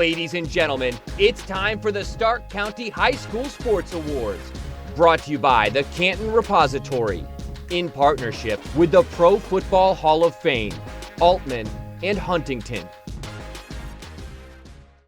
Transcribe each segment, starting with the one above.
Ladies and gentlemen, it's time for the Stark County High School Sports Awards, brought to you by the Canton Repository, in partnership with the Pro Football Hall of Fame, Altman, and Huntington.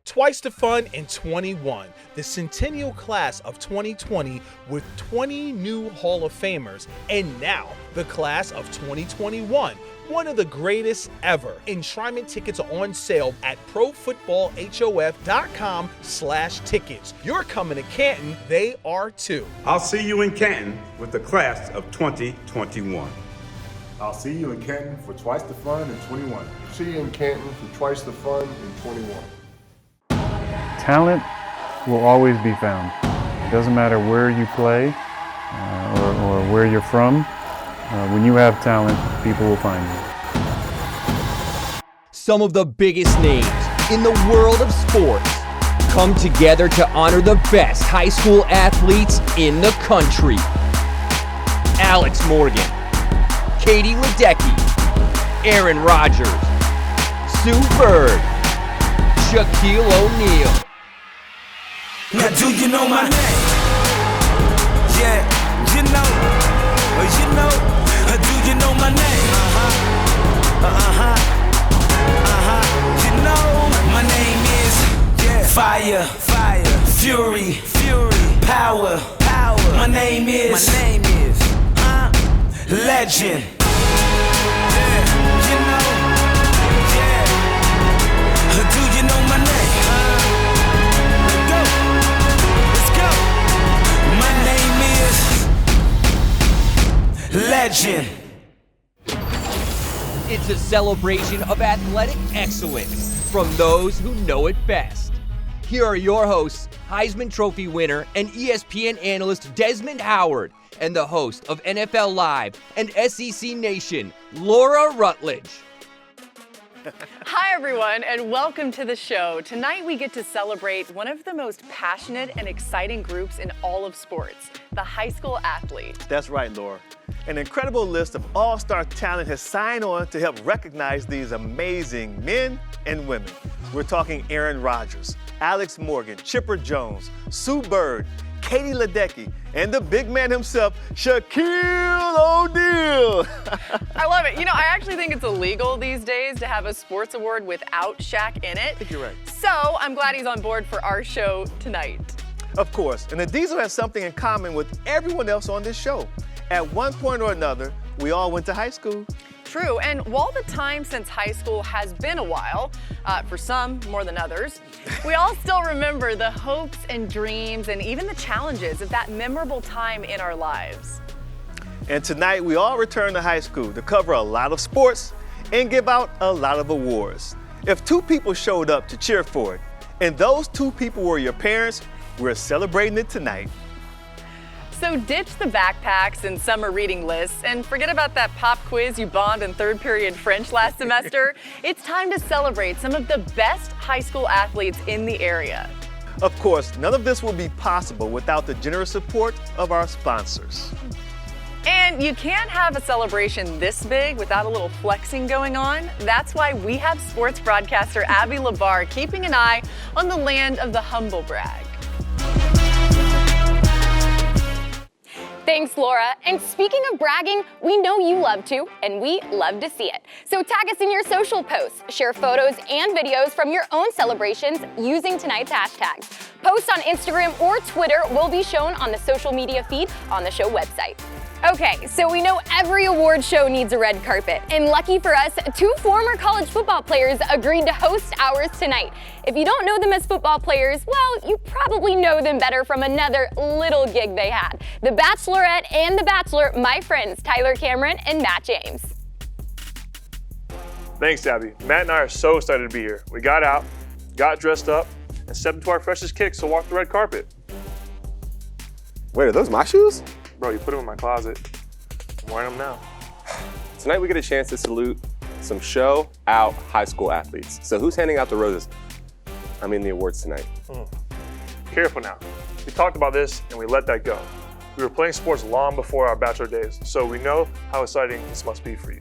Twice the fun in 21, the Centennial Class of 2020 with 20 new Hall of Famers, and now the Class of 2021, one of the greatest ever. Enshrinement tickets are on sale at profootballhof.com/tickets. You're coming to Canton, they are too. I'll see you in Canton with the Class of 2021. I'll see you in Canton for Twice the Fun in 21. See you in Canton for Twice the Fun in 21. Talent will always be found. It doesn't matter where you play or where you're from. When you have talent, people will find you. Some of the biggest names in the world of sports come together to honor the best high school athletes in the country. Alex Morgan, Katie Ledecky, Aaron Rodgers, Sue Bird, Shaquille O'Neal. Now do you know my name? Yeah, you know, do you know my name? You know, my name is Fire, Fury, Power. My name is Legend. You know, do you know my name? Legend. It's a celebration of athletic excellence from those who know it best. Here are your hosts, Heisman Trophy winner and ESPN analyst Desmond Howard, and the host of NFL Live and SEC Nation, Laura Rutledge. Hi, everyone, and welcome to the show. Tonight, we get to celebrate one of the most passionate and exciting groups in all of sports, the high school athlete. That's right, Laura. An incredible list of all-star talent has signed on to help recognize these amazing men and women. We're talking Aaron Rodgers, Alex Morgan, Chipper Jones, Sue Bird, Katie Ledecky, and the big man himself, Shaquille O'Neal. I love it. You know, I actually think it's illegal these days to have a sports award without Shaq in it. I think you're right. So I'm glad he's on board for our show tonight. Of course, and the Diesel has something in common with everyone else on this show. At one point or another, we all went to high school. True, and while the time since high school has been a while, for some more than others, we all still remember the hopes and dreams and even the challenges of that memorable time in our lives. And tonight, we all return to high school to cover a lot of sports and give out a lot of awards. If two people showed up to cheer for it, and those two people were your parents, we're celebrating it tonight. So ditch the backpacks and summer reading lists and forget about that pop quiz you bombed in third period French last semester. It's time to celebrate some of the best high school athletes in the area. Of course, none of this would be possible without the generous support of our sponsors. And you can't have a celebration this big without a little flexing going on. That's why we have sports broadcaster Abby Labar keeping an eye on the land of the humble brag. Thanks, Laura. And speaking of bragging, we know you love to, and we love to see it. So tag us in your social posts, share photos and videos from your own celebrations using tonight's hashtags. Posts on Instagram or Twitter will be shown on the social media feed on the show website. Okay, so we know every award show needs a red carpet, and lucky for us, two former college football players agreed to host ours tonight. If you don't know them as football players, well, you probably know them better from another little gig they had. The Bachelorette and The Bachelor, my friends Tyler Cameron and Matt James. Thanks, Abby. Matt and I are so excited to be here. We got out, got dressed up, and stepped into our freshest kicks to walk the red carpet. Wait, are those my shoes? Bro, you put them in my closet. I'm wearing them now. Tonight we get a chance to salute some show-out high school athletes. So who's handing out the roses? The awards tonight. Careful now. We talked about this and we let that go. We were playing sports long before our bachelor days, so we know how exciting this must be for you.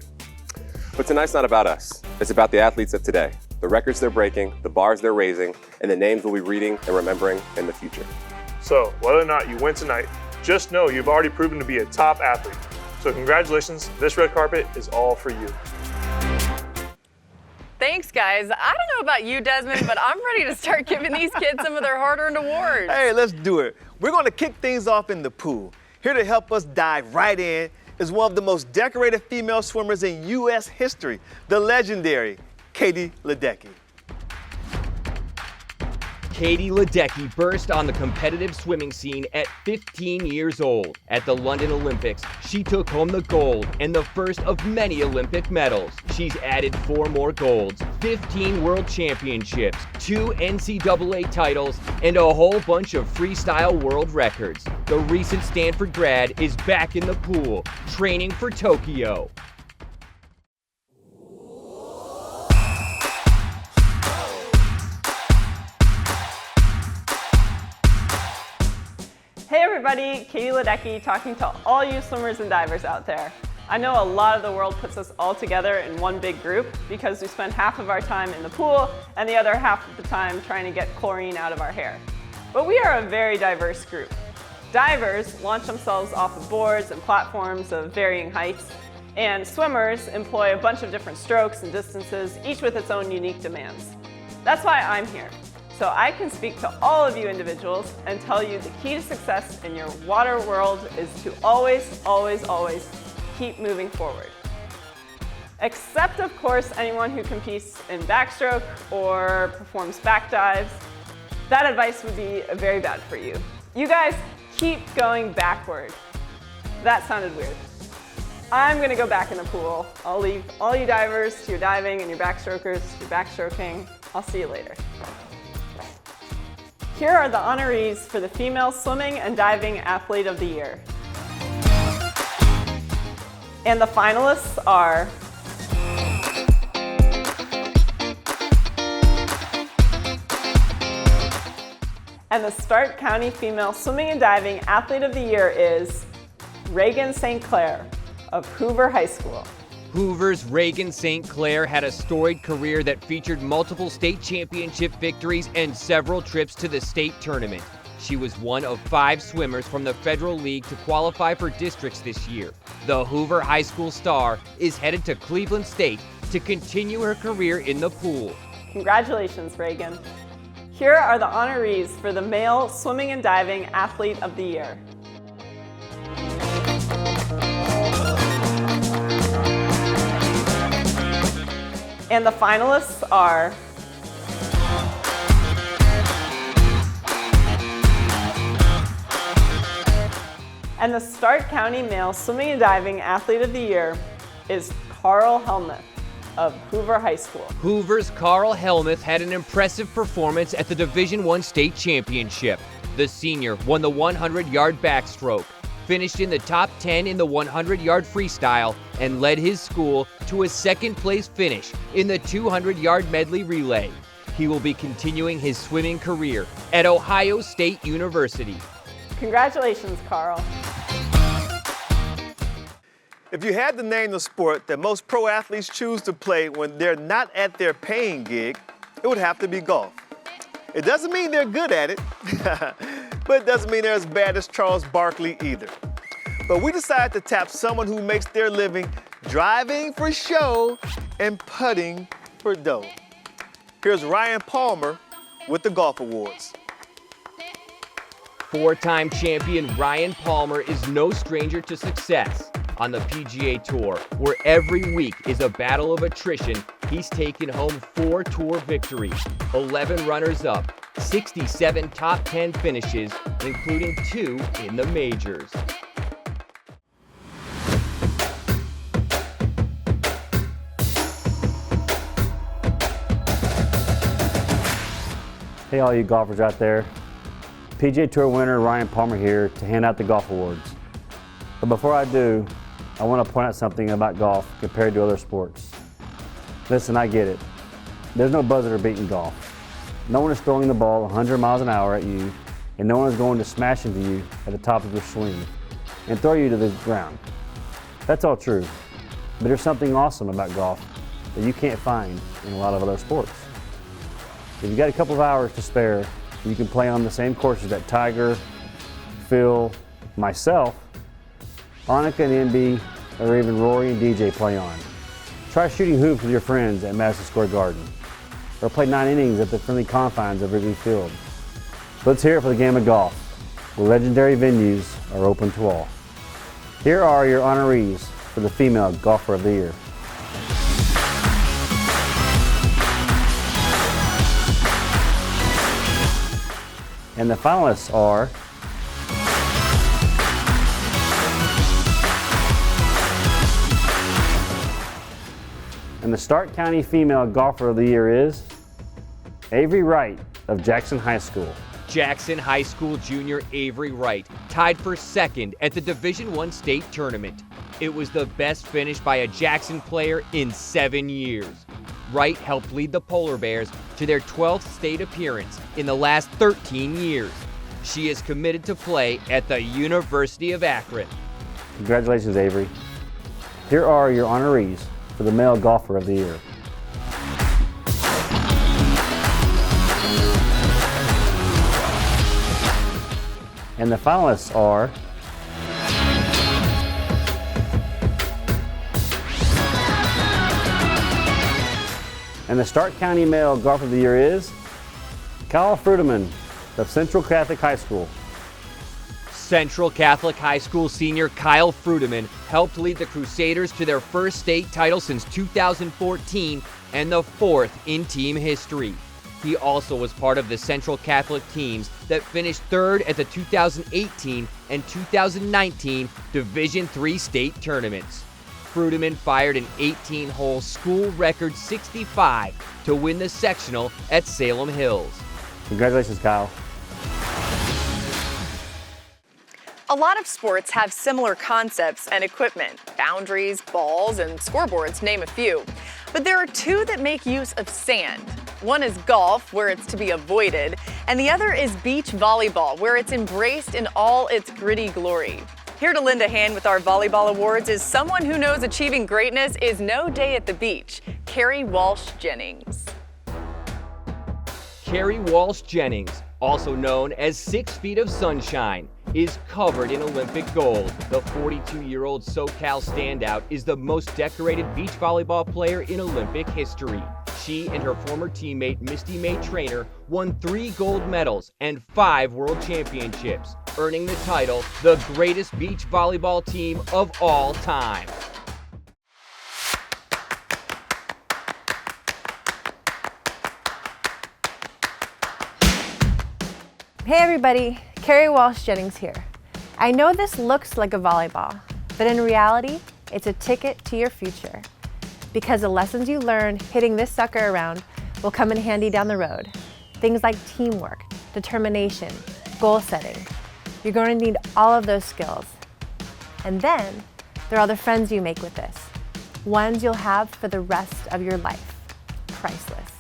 But tonight's not about us. It's about the athletes of today. the records they're breaking, the bars they're raising, and the names we'll be reading and remembering in the future. So, whether or not you win tonight, just know you've already proven to be a top athlete. So congratulations, this red carpet is all for you. Thanks, guys. I don't know about you, Desmond, but I'm ready to start giving these kids some of their hard-earned awards. Hey, let's do it. We're going to kick things off in the pool. Here to help us dive right in is one of the most decorated female swimmers in U.S. history, the legendary Katie Ledecky. Katie Ledecky burst on the competitive swimming scene at 15 years old. At the London Olympics, she took home the gold and the first of many Olympic medals. She's added 4 more golds, 15 world championships, 2 NCAA titles, and a whole bunch of freestyle world records. The recent Stanford grad is back in the pool, training for Tokyo. Hey everybody, Katie Ledecky talking to all you swimmers and divers out there. I know a lot of the world puts us all together in one big group because we spend half of our time in the pool and the other half of the time trying to get chlorine out of our hair. But we are a very diverse group. Divers launch themselves off of boards and platforms of varying heights, and swimmers employ a bunch of different strokes and distances, each with its own unique demands. That's why I'm here. So I can speak to all of you individuals and tell you the key to success in your water world is to always, always, always keep moving forward. Except, of course, anyone who competes in backstroke or performs back dives. That advice would be very bad for you. You guys keep going backward. That sounded weird. I'm gonna go back in the pool. I'll leave all you divers to your diving and your backstrokers to your backstroking. I'll see you later. Here are the honorees for the Female Swimming and Diving Athlete of the Year. And the finalists are and the Stark County Female Swimming and Diving Athlete of the Year is Reagan St. Clair of Hoover High School. Hoover's Reagan St. Clair had a storied career that featured multiple state championship victories and several trips to the state tournament. She was one of 5 swimmers from the Federal League to qualify for districts this year. The Hoover High School star is headed to Cleveland State to continue her career in the pool. Congratulations, Reagan. Here are the honorees for the Male Swimming and Diving Athlete of the Year. And the finalists are and the Stark County Male Swimming and Diving Athlete of the Year is Carl Helmuth of Hoover High School. Hoover's Carl Helmuth had an impressive performance at the Division I state championship. The senior won the 100-yard backstroke, finished in the top 10 in the 100-yard freestyle, and led his school to a second-place finish in the 200-yard medley relay. He will be continuing his swimming career at Ohio State University. Congratulations, Carl. If you had to name the sport that most pro athletes choose to play when they're not at their paying gig, it would have to be golf. It doesn't mean they're good at it, but it doesn't mean they're as bad as Charles Barkley either. But we decided to tap someone who makes their living driving for show and putting for dough. Here's Ryan Palmer with the Golf Awards. 4-time champion Ryan Palmer is no stranger to success. On the PGA Tour, where every week is a battle of attrition, he's taken home 4 tour victories, 11 runners-up, 67 top 10 finishes, including 2 in the majors. Hey all you golfers out there. PGA Tour winner Ryan Palmer here to hand out the Golf Awards. But before I do, I want to point out something about golf compared to other sports. Listen, I get it. There's no buzzer beating golf. No one is throwing the ball 100 miles an hour at you, and no one is going to smash into you at the top of your swing and throw you to the ground. That's all true. But there's something awesome about golf that you can't find in a lot of other sports. If you've got a couple of hours to spare, you can play on the same courses that Tiger, Phil, myself, Annika and MB, or even Rory and DJ play on. Try shooting hoops with your friends at Madison Square Garden, or play 9 innings at the friendly confines of Wrigley Field. Let's hear it for the game of golf, where legendary venues are open to all. Here are your honorees for the Female Golfer of the Year. And the finalists are and the Stark County Female Golfer of the Year is Avery Wright of Jackson High School. Jackson High School junior Avery Wright tied for second at the Division I state tournament. It was the best finish by a Jackson player in 7 years. Wright helped lead the Polar Bears to their 12th state appearance in the last 13 years. She is committed to play at the University of Akron. Congratulations, Avery. Here are your honorees for the Male Golfer of the Year. And the finalists are and the Stark County Male Golfer of the Year is Kyle Frudeman of Central Catholic High School. Central Catholic High School senior Kyle Frudeman helped lead the Crusaders to their first state title since 2014 and the 4th in team history. He also was part of the Central Catholic teams that finished 3rd at the 2018 and 2019 Division III state tournaments. Frudeman fired an 18-hole school record 65 to win the sectional at Salem Hills. Congratulations, Kyle. A lot of sports have similar concepts and equipment, boundaries, balls, and scoreboards, name a few. But there are two that make use of sand. One is golf, where it's to be avoided, and the other is beach volleyball, where it's embraced in all its gritty glory. Here to lend a hand with our volleyball awards is someone who knows achieving greatness is no day at the beach, Carrie Walsh Jennings. Carrie Walsh Jennings, also known as 6 Feet of Sunshine, is covered in Olympic gold. The 42-year-old SoCal standout is the most decorated beach volleyball player in Olympic history. She and her former teammate Misty May Traynor won 3 gold medals and 5 world championships, earning the title the greatest beach volleyball team of all time. Hey everybody, Carrie Walsh Jennings here. I know this looks like a volleyball, but in reality, it's a ticket to your future. Because the lessons you learn hitting this sucker around will come in handy down the road. Things like teamwork, determination, goal setting. You're going to need all of those skills. And then, there are the friends you make with this. Ones you'll have for the rest of your life. Priceless.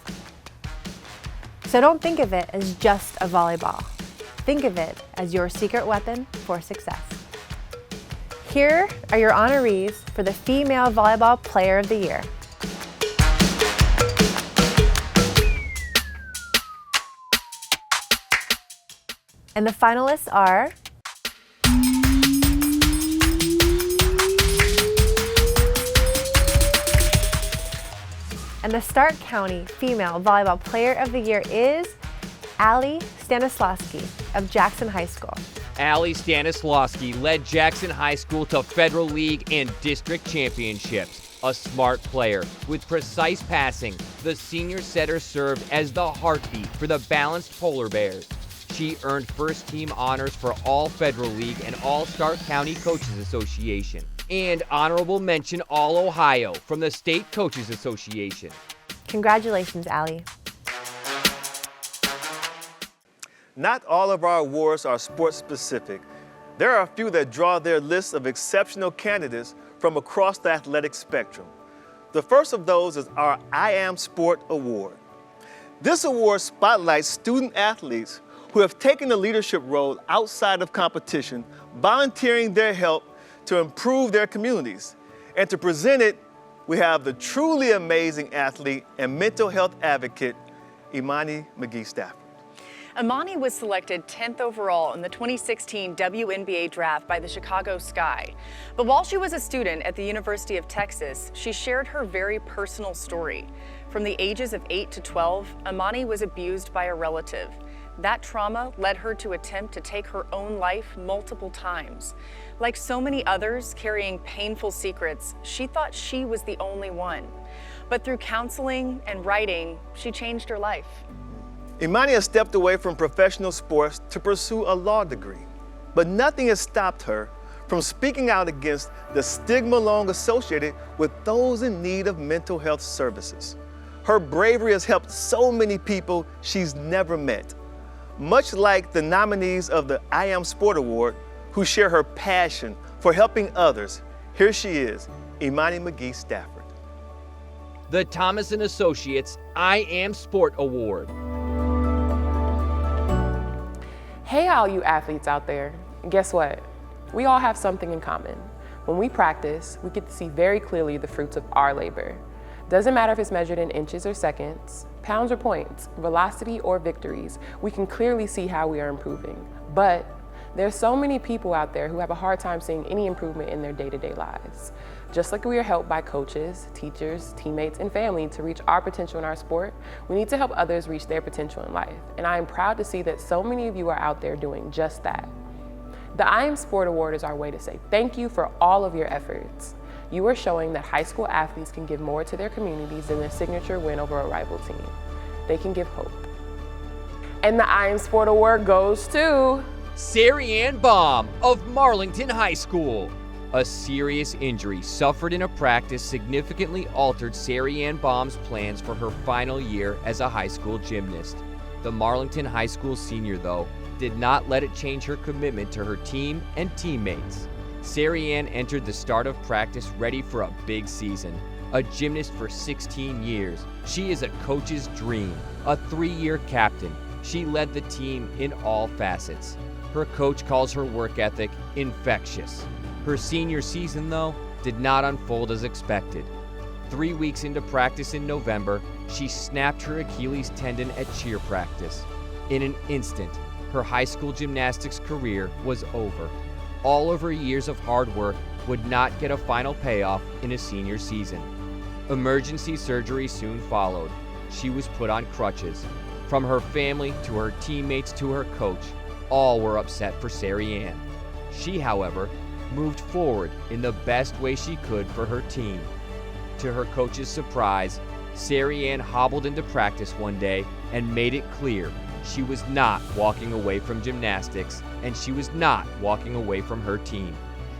So don't think of it as just a volleyball. Think of it as your secret weapon for success. Here are your honorees for the Female Volleyball Player of the Year. And the finalists are and the Stark County Female Volleyball Player of the Year is Allie Stanislawski of Jackson High School. Allie Stanislawski led Jackson High School to Federal League and District Championships. A smart player with precise passing, the senior setter served as the heartbeat for the balanced Polar Bears. She earned first team honors for all Federal League and All Stark County Coaches Association, and honorable mention All Ohio from the State Coaches Association. Congratulations, Allie. Not all of our awards are sports specific. There are a few that draw their lists of exceptional candidates from across the athletic spectrum. The first of those is our I Am Sport Award. This award spotlights student athletes who have taken a leadership role outside of competition, volunteering their help to improve their communities. And to present it, we have the truly amazing athlete and mental health advocate, Imani McGee-Stafford. Imani was selected 10th overall in the 2016 WNBA draft by the Chicago Sky. But while she was a student at the University of Texas, she shared her very personal story. From the ages of 8 to 12, Imani was abused by a relative. That trauma led her to attempt to take her own life multiple times. Like so many others carrying painful secrets, she thought she was the only one. But through counseling and writing, she changed her life. Imani has stepped away from professional sports to pursue a law degree, but nothing has stopped her from speaking out against the stigma long associated with those in need of mental health services. Her bravery has helped so many people she's never met. Much like the nominees of the I Am Sport Award who share her passion for helping others, here she is, Imani McGee-Stafford. The Thomas & Associates I Am Sport Award. Hey all you athletes out there, guess what? We all have something in common. When we practice, we get to see very clearly the fruits of our labor. Doesn't matter if it's measured in inches or seconds, pounds or points, velocity or victories, we can clearly see how we are improving. But there's so many people out there who have a hard time seeing any improvement in their day-to-day lives. Just like we are helped by coaches, teachers, teammates, and family to reach our potential in our sport, we need to help others reach their potential in life. And I am proud to see that so many of you are out there doing just that. The I Am Sport Award is our way to say thank you for all of your efforts. You are showing that high school athletes can give more to their communities than their signature win over a rival team. They can give hope. And the I Am Sport Award goes to Sari-Ann Baum of Marlington High School. A serious injury suffered in a practice significantly altered Sari-Ann Baum's plans for her final year as a high school gymnast. The Marlington High School senior, though, did not let it change her commitment to her team and teammates. Sari-Ann entered the start of practice ready for a big season. A gymnast for 16 years, she is a coach's dream, a 3-year captain. She led the team in all facets. Her coach calls her work ethic infectious. Her senior season, though, did not unfold as expected. 3 weeks into practice in November, she snapped her Achilles tendon at cheer practice. In an instant, her high school gymnastics career was over. All of her years of hard work would not get a final payoff in a senior season. Emergency surgery soon followed. She was put on crutches. From her family to her teammates to her coach, all were upset for Sari-Ann. She, however, moved forward in the best way she could for her team. To her coach's surprise, Sari-Ann hobbled into practice one day and made it clear she was not walking away from gymnastics and she was not walking away from her team.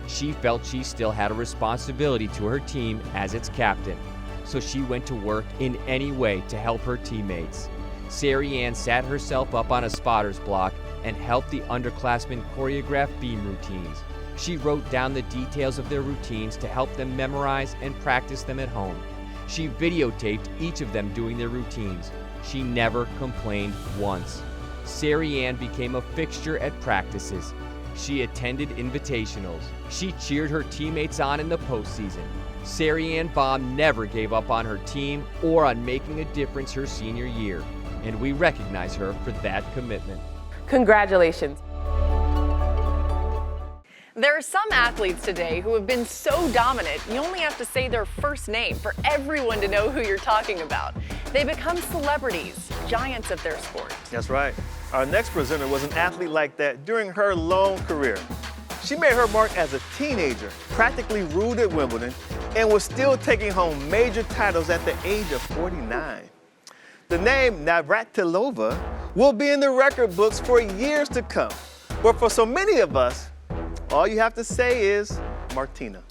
She felt she still had a responsibility to her team as its captain, so she went to work in any way to help her teammates. Sari-Ann sat herself up on a spotter's block and helped the underclassmen choreograph beam routines. She wrote down the details of their routines to help them memorize and practice them at home. She videotaped each of them doing their routines. She never complained once. Sari-Ann became a fixture at practices. She attended invitationals. She cheered her teammates on in the postseason. Sari-Ann Baum never gave up on her team or on making a difference her senior year, and we recognize her for that commitment. Congratulations. There are some athletes today who have been so dominant, you only have to say their first name for everyone to know who you're talking about. They become celebrities, giants of their sport. That's right. Our next presenter was an athlete like that during her long career. She made her mark as a teenager, practically ruled at Wimbledon, and was still taking home major titles at the age of 49. The name Navratilova will be in the record books for years to come. But for so many of us, all you have to say is Martina.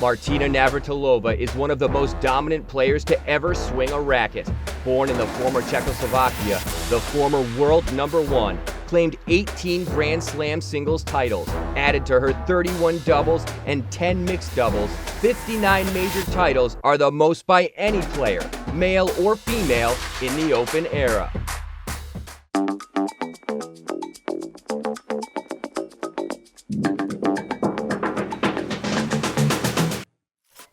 Martina Navratilova is one of the most dominant players to ever swing a racket. Born in the former Czechoslovakia, the former world #1, claimed 18 Grand Slam singles titles, added to her 31 doubles and 10 mixed doubles. 59 major titles are the most by any player, male or female, in the Open era.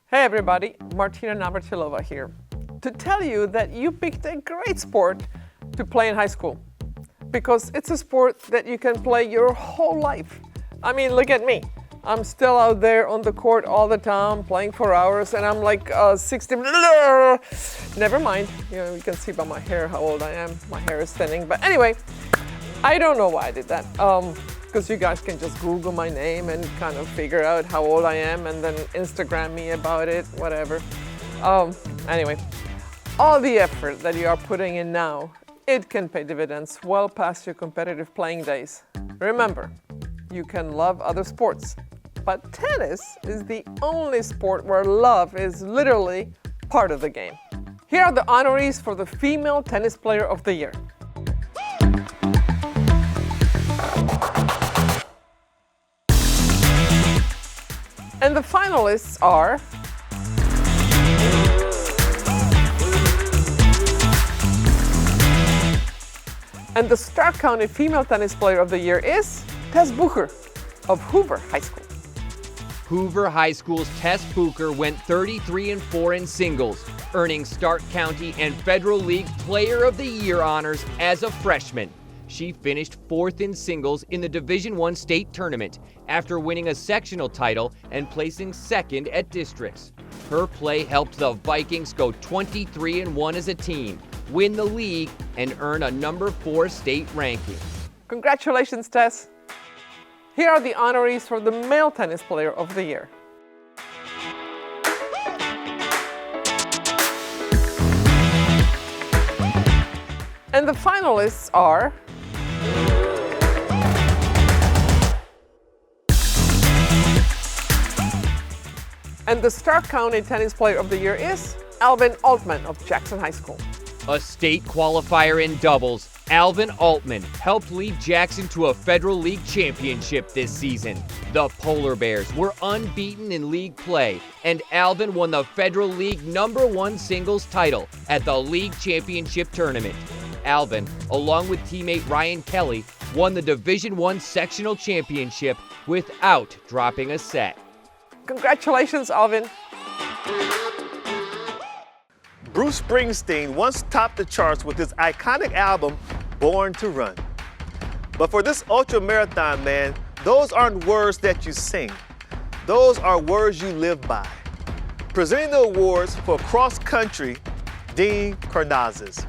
Hey everybody, Martina Navratilova here. to tell you that you picked a great sport to play in high school, because it's a sport that you can play your whole life. I mean, look at me. I'm still out there on the court all the time, playing for hours, and I'm like 60. Never mind. You know, you can see by my hair how old I am. My hair is thinning. But anyway, I don't know why I did that. Because you guys can just Google my name and kind of figure out how old I am and then Instagram me about it, whatever. Anyway, all the effort that you are putting in now, it can pay dividends well past your competitive playing days. Remember, you can love other sports, but tennis is the only sport where love is literally part of the game. Here are the honorees for the Female Tennis Player of the Year. And the finalists are and the Stark County Female Tennis Player of the Year is Tess Bucher of Hoover High School. Hoover High School's Tess Bucher went 33-4 in singles, earning Stark County and Federal League Player of the Year honors as a freshman. She finished 4th in singles in the Division I state tournament after winning a sectional title and placing 2nd at districts. Her play helped the Vikings go 23-1 as a team, win the league, and earn a number 4 state ranking. Congratulations, Tess. Here are the honorees for the Male Tennis Player of the Year. And the finalists are and the Stark County Tennis Player of the Year is Alvin Altman of Jackson High School. A state qualifier in doubles, Alvin Altman helped lead Jackson to a Federal League championship this season. The Polar Bears were unbeaten in league play, and Alvin won the Federal League number 1 singles title at the league championship tournament. Alvin, along with teammate Ryan Kelly, won the Division I sectional championship without dropping a set. Congratulations, Alvin. Bruce Springsteen once topped the charts with his iconic album, Born to Run. But for this ultra-marathon man, those aren't words that you sing. Those are words you live by. Presenting the awards for cross country, Dean Karnazes.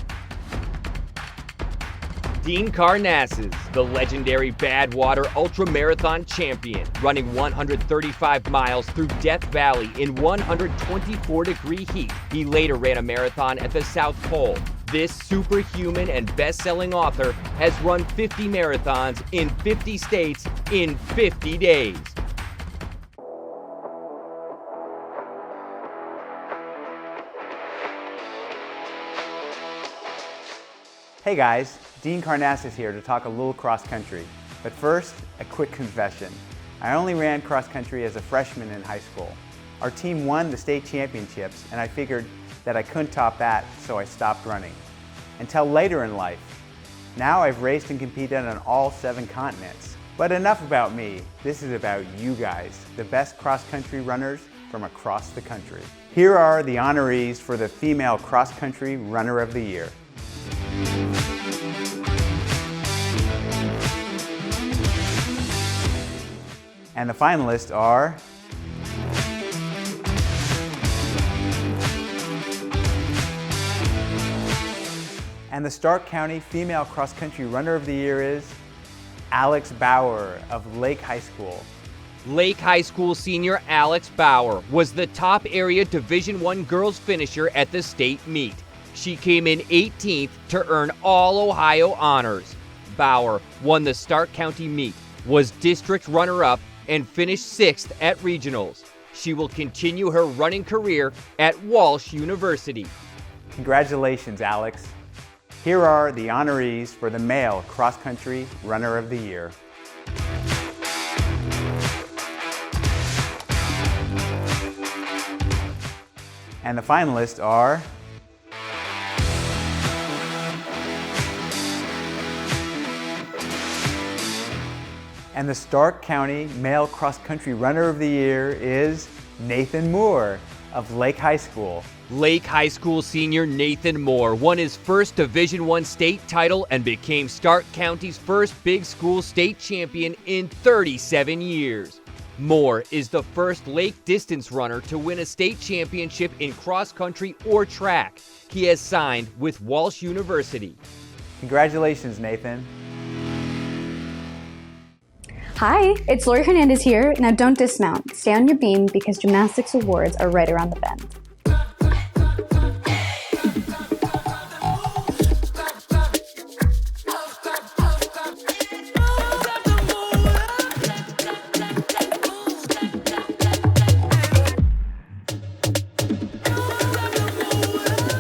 Dean Karnazes, the legendary Badwater ultramarathon champion, running 135 miles through Death Valley in 124-degree heat. He later ran a marathon at the South Pole. This superhuman and best-selling author has run 50 marathons in 50 states in 50 days. Hey guys, Dean Karnazes here to talk a little cross country. But first, a quick confession. I only ran cross country as a freshman in high school. Our team won the state championships, and I figured that I couldn't top that, so I stopped running. Until later in life. Now I've raced and competed on all 7 continents. But enough about me. This is about you guys, the best cross country runners from across the country. Here are the honorees for the Female Cross Country Runner of the Year. And the finalists are and the Stark County Female Cross Country Runner of the Year is Alex Bauer of Lake High School. Lake High School senior Alex Bauer was the top area Division I girls finisher at the state meet. She came in 18th to earn all Ohio honors. Bauer won the Stark County meet, was district runner-up, and finished 6th at regionals. She will continue her running career at Walsh University. Congratulations, Alex. Here are the honorees for the Male Cross Country Runner of the Year. And the finalists are and the Stark County Male Cross Country Runner of the Year is Nathan Moore of Lake High School. Lake High School senior Nathan Moore won his first Division I state title and became Stark County's first big school state champion in 37 years. Moore is the first Lake distance runner to win a state championship in cross country or track. He has signed with Walsh University. Congratulations, Nathan. Hi, it's Laurie Hernandez here. Now don't dismount. Stay on your beam because gymnastics awards are right around the bend.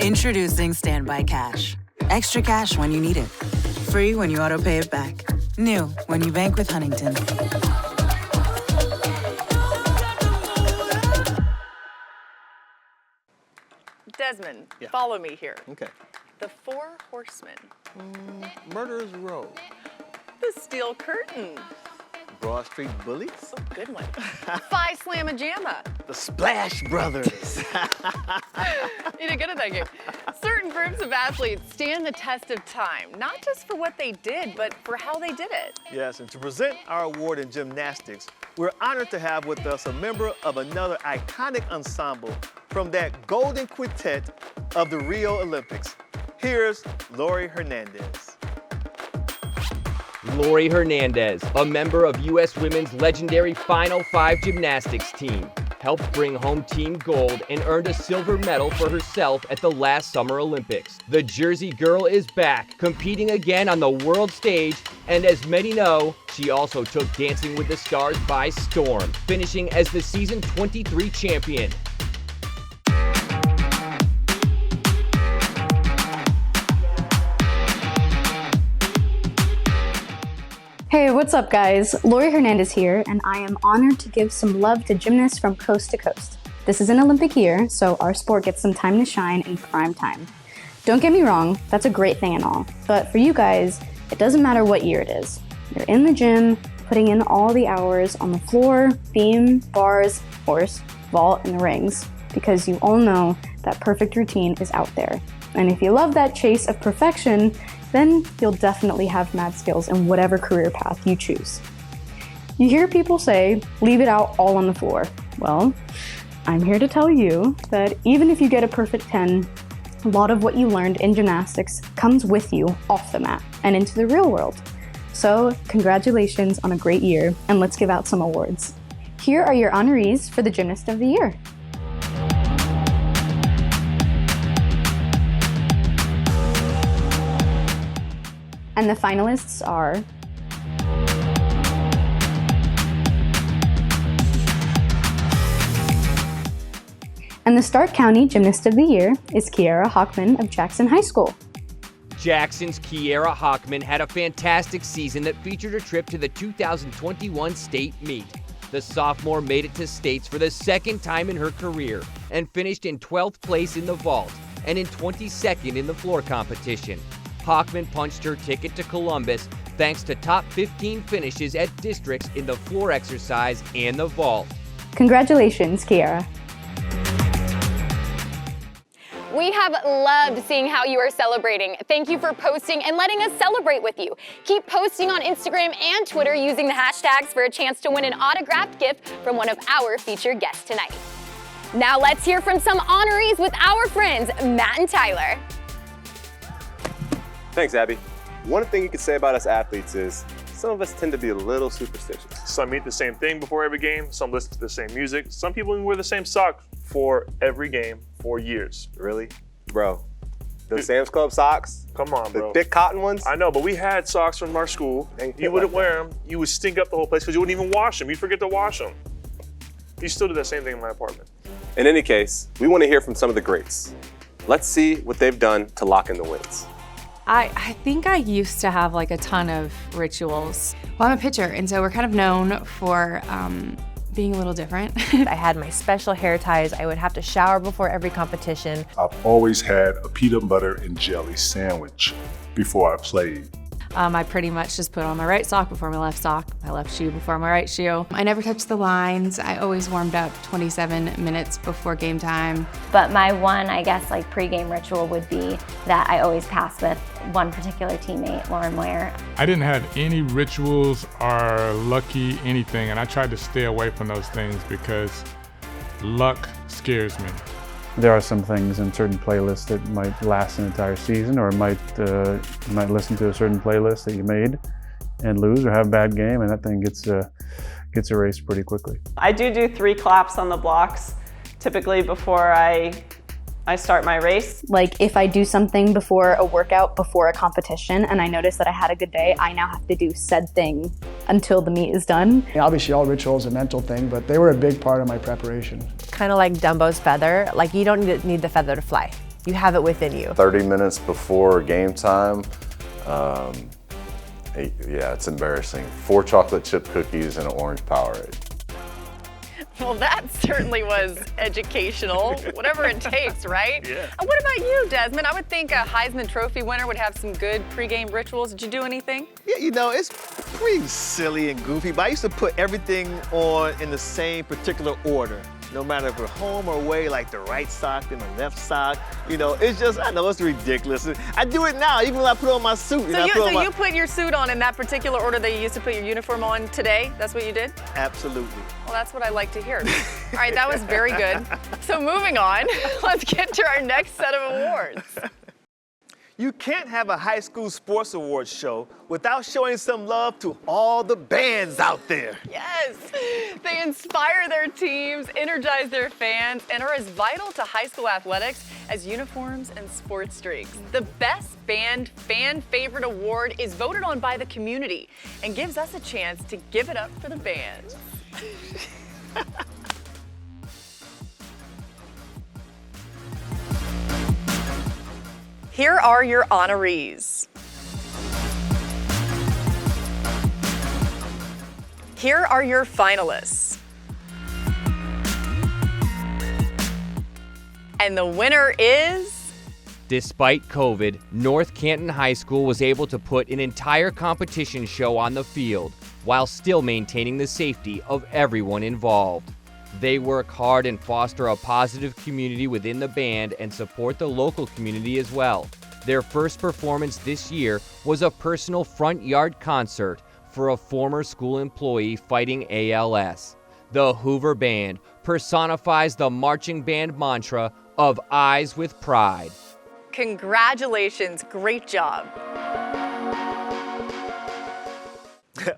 Introducing Standby Cash. Extra cash when you need it. Free when you auto pay it back. New when you bank with Huntington. Desmond, follow me here. Okay. The Four Horsemen. Murderer's Row. The Steel Curtain. Broad Street Bullies. Oh, good one. Phi Slamma Jamma. The Splash Brothers. You did good at that game. Certain groups of athletes stand the test of time, not just for what they did, but for how they did it. Yes, and to present our award in gymnastics, we're honored to have with us a member of another iconic ensemble from that golden quintet of the Rio Olympics. Here's Laurie Hernandez. Laurie Hernandez, a member of U.S. Women's legendary Final Five gymnastics team, helped bring home team gold and earned a silver medal for herself at the last Summer Olympics. The Jersey girl is back, competing again on the world stage, and as many know, she also took Dancing with the Stars by storm, finishing as the season 23 champion. Hey, what's up guys? Laurie Hernandez here, and I am honored to give some love to gymnasts from coast to coast. This is an Olympic year, so our sport gets some time to shine in prime time. Don't get me wrong, that's a great thing and all, but for you guys, it doesn't matter what year it is. You're in the gym, putting in all the hours on the floor, beam, bars, horse, vault, and the rings, because you all know that perfect routine is out there. And if you love that chase of perfection, then you'll definitely have mad skills in whatever career path you choose. You hear people say, leave it out all on the floor. Well, I'm here to tell you that even if you get a perfect 10, a lot of what you learned in gymnastics comes with you off the mat and into the real world. So congratulations on a great year, and let's give out some awards. Here are your honorees for the Gymnast of the Year. And the finalists are and the Stark County Gymnast of the Year is Kiara Hockman of Jackson High School. Jackson's Kiara Hockman had a fantastic season that featured a trip to the 2021 state meet. The sophomore made it to states for the second time in her career and finished in 12th place in the vault and in 22nd in the floor competition. Hockman punched her ticket to Columbus thanks to top 15 finishes at districts in the floor exercise and the vault. Congratulations, Kiara. We have loved seeing how you are celebrating. Thank you for posting and letting us celebrate with you. Keep posting on Instagram and Twitter using the hashtags for a chance to win an autographed gift from one of our featured guests tonight. Now let's hear from some honorees with our friends, Matt and Tyler. Thanks, Abby. One thing you could say about us athletes is some of us tend to be a little superstitious. Some eat the same thing before every game, some listen to the same music, some people even wear the same sock for every game for years. Really? Bro, those Sam's Club socks? Come on, bro. The thick cotton ones? I know, but we had socks from our school. You wouldn't wear them. You would stink up the whole place because you wouldn't even wash them. You'd forget to wash them. You still do that same thing in my apartment. In any case, we want to hear from some of the greats. Let's see what they've done to lock in the wins. I think I used to have like a ton of rituals. Well, I'm a pitcher, and so we're kind of known for being a little different. I had my special hair ties. I would have to shower before every competition. I've always had a peanut butter and jelly sandwich before I played. I pretty much just put on my right sock before my left sock, my left shoe before my right shoe. I never touched the lines. I always warmed up 27 minutes before game time. But my one, I guess, like pregame ritual would be that I always pass with one particular teammate, Lauren Meyer. I didn't have any rituals or lucky anything, and I tried to stay away from those things because luck scares me. There are some things in certain playlists that might last an entire season, or you might listen to a certain playlist that you made and lose or have a bad game, and that thing gets erased pretty quickly. I do 3 claps on the blocks, typically before I start my race. Like if I do something before a workout, before a competition, and I notice that I had a good day, I now have to do said thing until the meet is done. Obviously all rituals are a mental thing, but they were a big part of my preparation. Kind of like Dumbo's feather, like you don't need the feather to fly. You have it within you. 30 minutes before game time, yeah, it's embarrassing. 4 chocolate chip cookies and an orange Powerade. Well, that certainly was educational, whatever it takes, right? Yeah. And what about you, Desmond? I would think a Heisman Trophy winner would have some good pregame rituals. Did you do anything? Yeah, you know, it's pretty silly and goofy, but I used to put everything on in the same particular order. No matter if we're home or away, like the right sock, then the left sock. You know, it's just, I know it's ridiculous. I do it now, even when I put on my suit. So you put your suit on in that particular order that you used to put your uniform on today? That's what you did? Absolutely. Well, that's what I like to hear. All right, that was very good. So moving on, let's get to our next set of awards. You can't have a high school sports awards show without showing some love to all the bands out there. Yes, they inspire their teams, energize their fans, and are as vital to high school athletics as uniforms and sports streaks. The Best Band Fan Favorite Award is voted on by the community and gives us a chance to give it up for the bands. Here are your honorees. Here are your finalists. And the winner is... Despite COVID, North Canton High School was able to put an entire competition show on the field while still maintaining the safety of everyone involved. They work hard and foster a positive community within the band and support the local community as well. Their first performance this year was a personal front yard concert for a former school employee fighting ALS. The Hoover Band personifies the marching band mantra of Eyes with Pride. Congratulations, great job.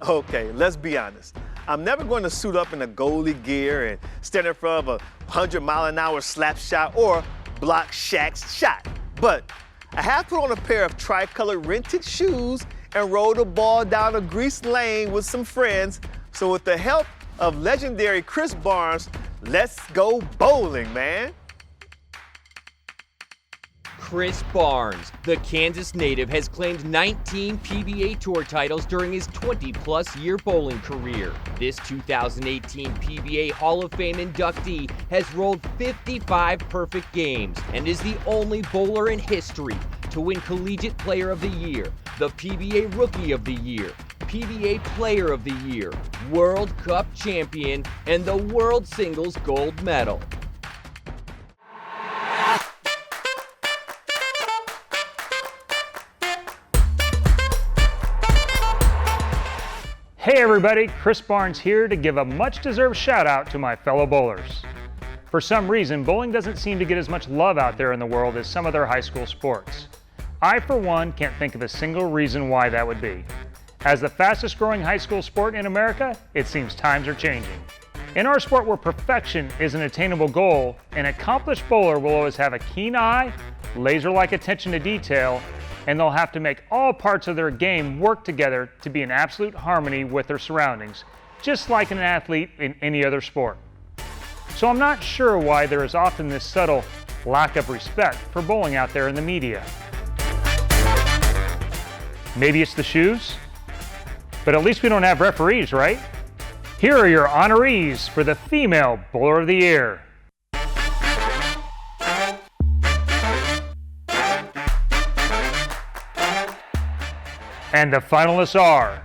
Okay, let's be honest. I'm never going to suit up in a goalie gear and stand in front of a 100-mile-an-hour slap shot or block Shaq's shot. But I have put on a pair of tricolor rented shoes and rolled a ball down a greased lane with some friends. So with the help of legendary Chris Barnes, let's go bowling, man. Chris Barnes, the Kansas native, has claimed 19 PBA Tour titles during his 20-plus year bowling career. This 2018 PBA Hall of Fame inductee has rolled 55 perfect games and is the only bowler in history to win Collegiate Player of the Year, the PBA Rookie of the Year, PBA Player of the Year, World Cup Champion, and the World Singles Gold Medal. Hey everybody, Chris Barnes here to give a much-deserved shout-out to my fellow bowlers. For some reason, bowling doesn't seem to get as much love out there in the world as some other high school sports. I, for one, can't think of a single reason why that would be. As the fastest-growing high school sport in America, it seems times are changing. In our sport where perfection is an attainable goal, an accomplished bowler will always have a keen eye, laser-like attention to detail, and they'll have to make all parts of their game work together to be in absolute harmony with their surroundings, just like an athlete in any other sport. So I'm not sure why there is often this subtle lack of respect for bowling out there in the media. Maybe it's the shoes? But at least we don't have referees, right? Here are your honorees for the Female Bowler of the Year. And the finalists are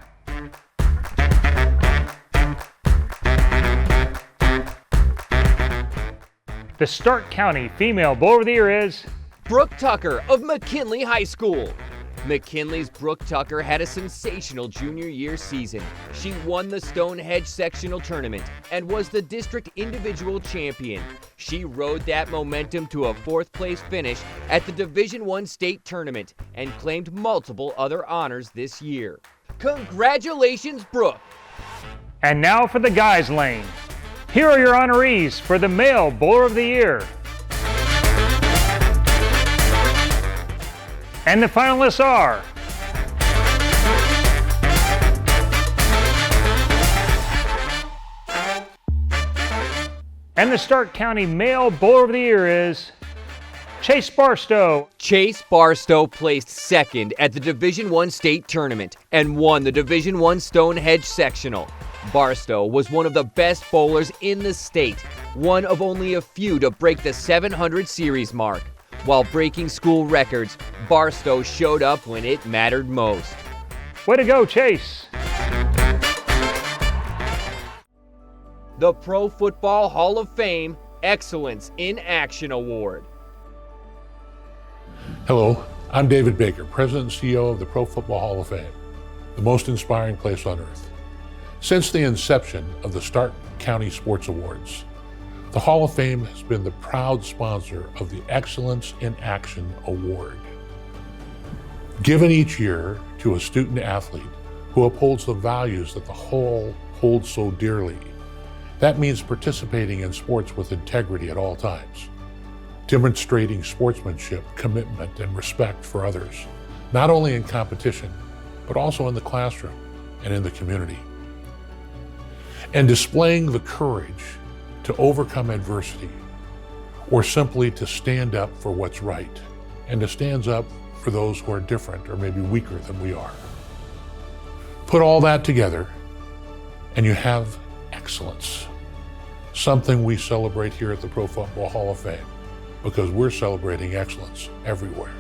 the Stark County Female Bowler of the Year is Brooke Tucker of McKinley High School. McKinley's Brooke Tucker had a sensational junior year season. She won the Stonehenge sectional tournament and was the district individual champion. She rode that momentum to a 4th place finish at the Division I state tournament and claimed multiple other honors this year. Congratulations, Brooke! And now for the guys' lane. Here are your honorees for the Male Bowler of the Year. And the finalists are and the Stark County Male Bowler of the Year is Chase Barstow. Chase Barstow placed 2nd at the Division I state tournament and won the Division I Stonehenge sectional. Barstow was one of the best bowlers in the state, one of only a few to break the 700 series mark. While breaking school records, Barstow showed up when it mattered most. Way to go, Chase! The Pro Football Hall of Fame Excellence in Action Award. Hello, I'm David Baker, President and CEO of the Pro Football Hall of Fame, the most inspiring place on earth. Since the inception of the Stark County Sports Awards, the Hall of Fame has been the proud sponsor of the Excellence in Action Award. Given each year to a student athlete who upholds the values that the Hall holds so dearly. That means participating in sports with integrity at all times, demonstrating sportsmanship, commitment, and respect for others, not only in competition, but also in the classroom and in the community. And displaying the courage to overcome adversity, or simply to stand up for what's right, and to stand up for those who are different or maybe weaker than we are. Put all that together, and you have excellence, something we celebrate here at the Pro Football Hall of Fame, because we're celebrating excellence everywhere.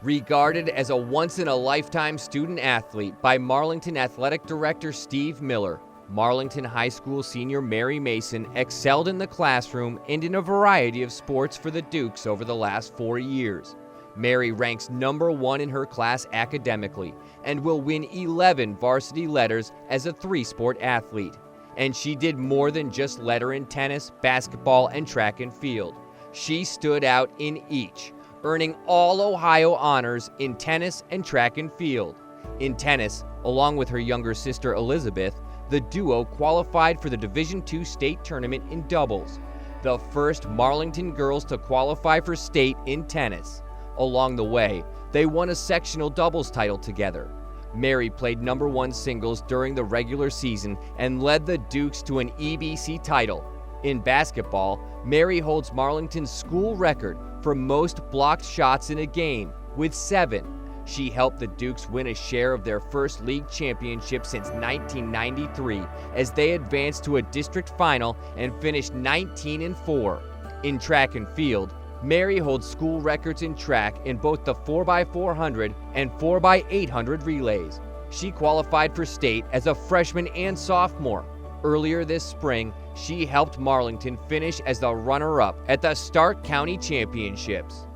Regarded as a once-in-a-lifetime student athlete by Marlington Athletic Director Steve Miller, Marlington High School senior Mary Mason excelled in the classroom and in a variety of sports for the Dukes over the last 4 years. Mary ranks #1 in her class academically and will win 11 varsity letters as a 3-sport athlete. And she did more than just letter in tennis, basketball, and track and field. She stood out in each, earning all Ohio honors in tennis and track and field. In tennis, along with her younger sister Elizabeth, the duo qualified for the Division II state tournament in doubles, the first Marlington girls to qualify for state in tennis. Along the way, they won a sectional doubles title together. Mary played #1 singles during the regular season and led the Dukes to an EBC title. In basketball, Mary holds Marlington's school record for most blocked shots in a game, with 7. She helped the Dukes win a share of their first league championship since 1993 as they advanced to a district final and finished 19-4. In track and field, Mary holds school records in track in both the 4x400 and 4x800 relays. She qualified for state as a freshman and sophomore. Earlier this spring, she helped Marlington finish as the runner-up at the Stark County Championships.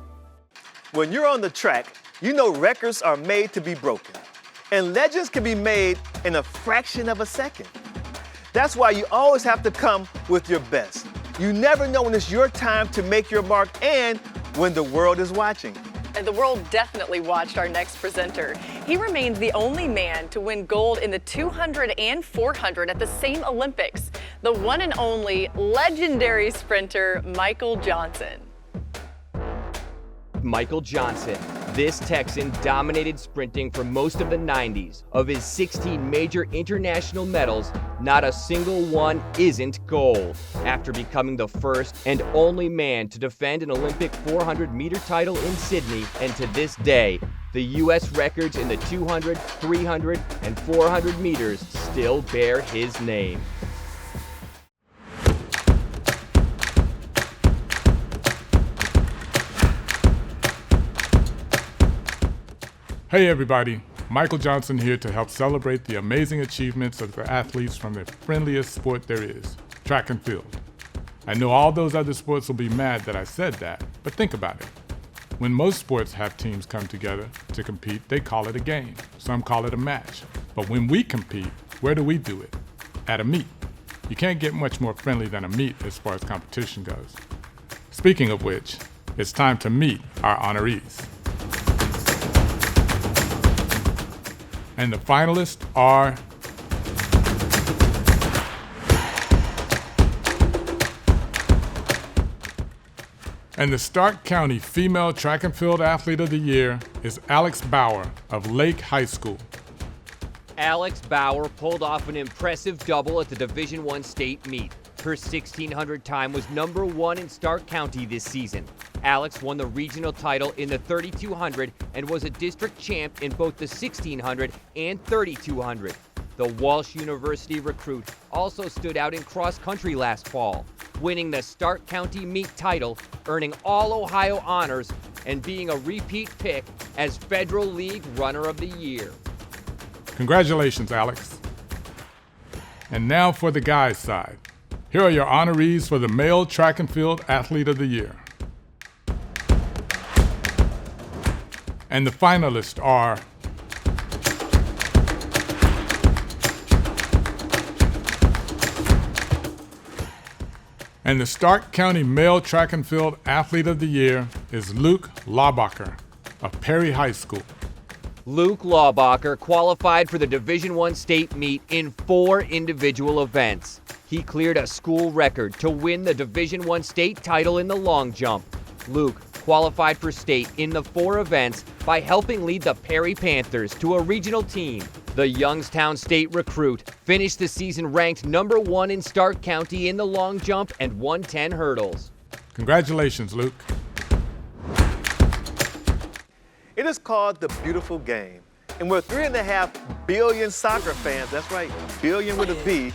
When you're on the track, you know records are made to be broken, and legends can be made in a fraction of a second. That's why you always have to come with your best. You never know when it's your time to make your mark and when the world is watching. And the world definitely watched our next presenter. He remains the only man to win gold in the 200 and 400 at the same Olympics. The one and only legendary sprinter, Michael Johnson. Michael Johnson. This Texan dominated sprinting for most of the 90s. Of his 16 major international medals, not a single one isn't gold. After becoming the first and only man to defend an Olympic 400-meter title in Sydney, and to this day, the U.S. records in the 200, 300, and 400 meters still bear his name. Hey everybody, Michael Johnson here to help celebrate the amazing achievements of the athletes from the friendliest sport there is, track and field. I know all those other sports will be mad that I said that, but think about it. When most sports have teams come together to compete, they call it a game. Some call it a match. But when we compete, where do we do it? At a meet. You can't get much more friendly than a meet as far as competition goes. Speaking of which, it's time to meet our honorees. And the finalists are and the Stark County Female Track and Field Athlete of the Year is Alex Bauer of Lake High School. Alex Bauer pulled off an impressive double at the Division I state meet. Her 1600 time was number 1 in Stark County this season. Alex won the regional title in the 3200 and was a district champ in both the 1600 and 3200. The Walsh University recruit also stood out in cross country last fall, winning the Stark County meet title, earning all Ohio honors, and being a repeat pick as Federal League Runner of the Year. Congratulations, Alex. And now for the guys' side. Here are your honorees for the Male Track and Field Athlete of the Year. And the finalists are and the Stark County Male Track and Field Athlete of the Year is Luke Laubacher of Perry High School. Luke Laubacher qualified for the Division I state meet in 4 individual events. He cleared a school record to win the Division I state title in the long jump. Luke qualified for state in the 4 events by helping lead the Perry Panthers to a regional team. The Youngstown State recruit finished the season ranked number 1 in Stark County in the long jump and 110 hurdles. Congratulations, Luke. It is called the beautiful game. And with 3.5 billion soccer fans, that's right, billion with a B,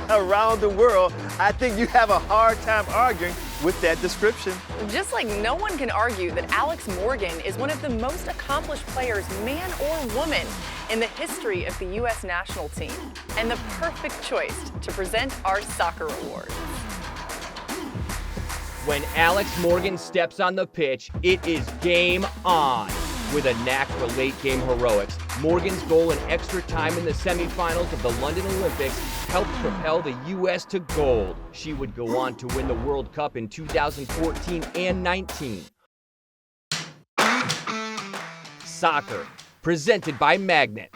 around the world, I think you have a hard time arguing with that description. Just like no one can argue that Alex Morgan is one of the most accomplished players, man or woman, in the history of the U.S. national team, and the perfect choice to present our soccer award. When Alex Morgan steps on the pitch, it is game on. With a knack for late-game heroics, Morgan's goal in extra time in the semifinals of the London Olympics helped propel the U.S. to gold. She would go on to win the World Cup in 2014 and 19. Soccer, presented by Magnet.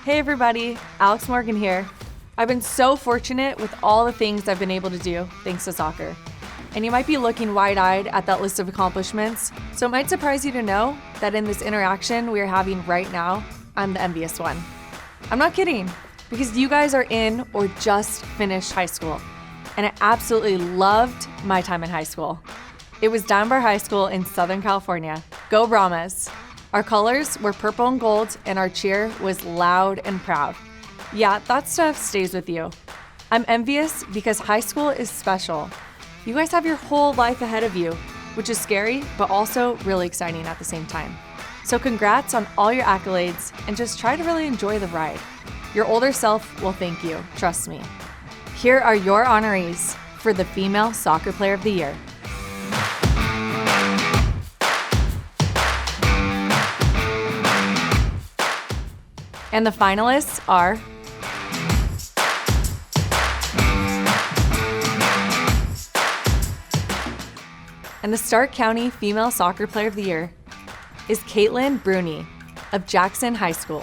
Hey everybody, Alex Morgan here. I've been so fortunate with all the things I've been able to do thanks to soccer. And you might be looking wide-eyed at that list of accomplishments, so it might surprise you to know that in this interaction we are having right now, I'm the envious one. I'm not kidding, because you guys are in or just finished high school, and I absolutely loved my time in high school. It was Dunbar High School in Southern California. Go Brahmas! Our colors were purple and gold, and our cheer was loud and proud. Yeah, that stuff stays with you. I'm envious because high school is special. You guys have your whole life ahead of you, which is scary, but also really exciting at the same time. So congrats on all your accolades, and just try to really enjoy the ride. Your older self will thank you, trust me. Here are your honorees for the Female Soccer Player of the Year. And the finalists are and the Stark County Female Soccer Player of the Year is Caitlin Bruni of Jackson High School.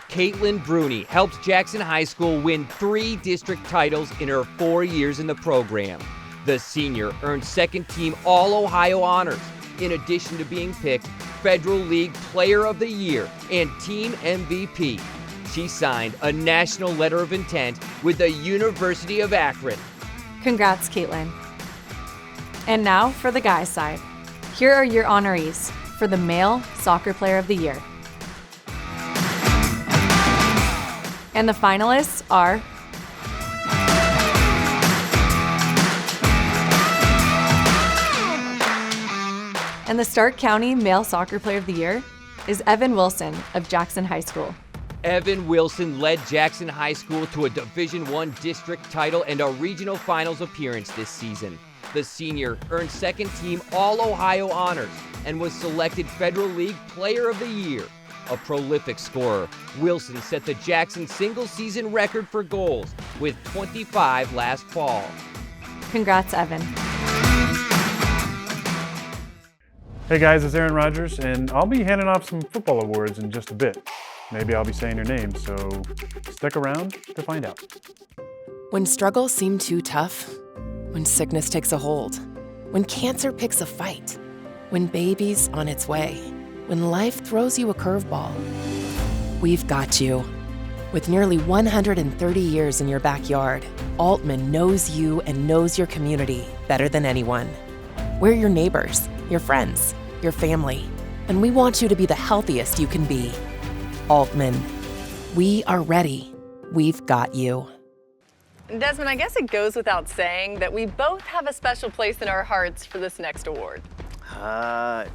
Caitlin Bruni helped Jackson High School win 3 district titles in her 4 years in the program. The senior earned second-team All-Ohio honors, in addition to being picked Federal League Player of the Year and Team MVP. She signed a national letter of intent with the University of Akron. Congrats, Caitlin. And now for the guys' side. Here are your honorees for the Male Soccer Player of the Year. And the finalists are And the Stark County Male Soccer Player of the Year is Evan Wilson of Jackson High School. Evan Wilson led Jackson High School to a Division I district title and a regional finals appearance this season. The senior earned second-team All-Ohio honors and was selected Federal League Player of the Year. A prolific scorer, Wilson set the Jackson single-season record for goals with 25 last fall. Congrats, Evan. Hey guys, it's Aaron Rodgers, and I'll be handing off some football awards in just a bit. Maybe I'll be saying your name, so stick around to find out. When struggles seem too tough, when sickness takes a hold, when cancer picks a fight, when baby's on its way, when life throws you a curveball, we've got you. With nearly 130 years in your backyard, Altman knows you and knows your community better than anyone. We're your neighbors, your friends, your family, and we want you to be the healthiest you can be. Altman, we are ready. We've got you. Desmond, I guess it goes without saying that we both have a special place in our hearts for this next award.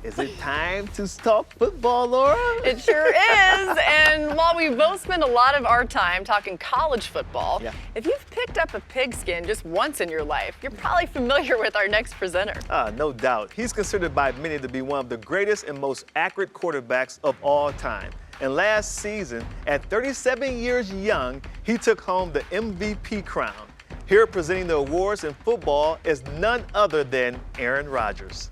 Is it time to talk football, Laura? It sure is. And while we both spend a lot of our time talking college football, if you've picked up a pigskin just once in your life, you're probably familiar with our next presenter. No doubt. He's considered by many to be one of the greatest and most accurate quarterbacks of all time. And last season, at 37 years young, he took home the MVP crown. Here presenting the awards in football is none other than Aaron Rodgers.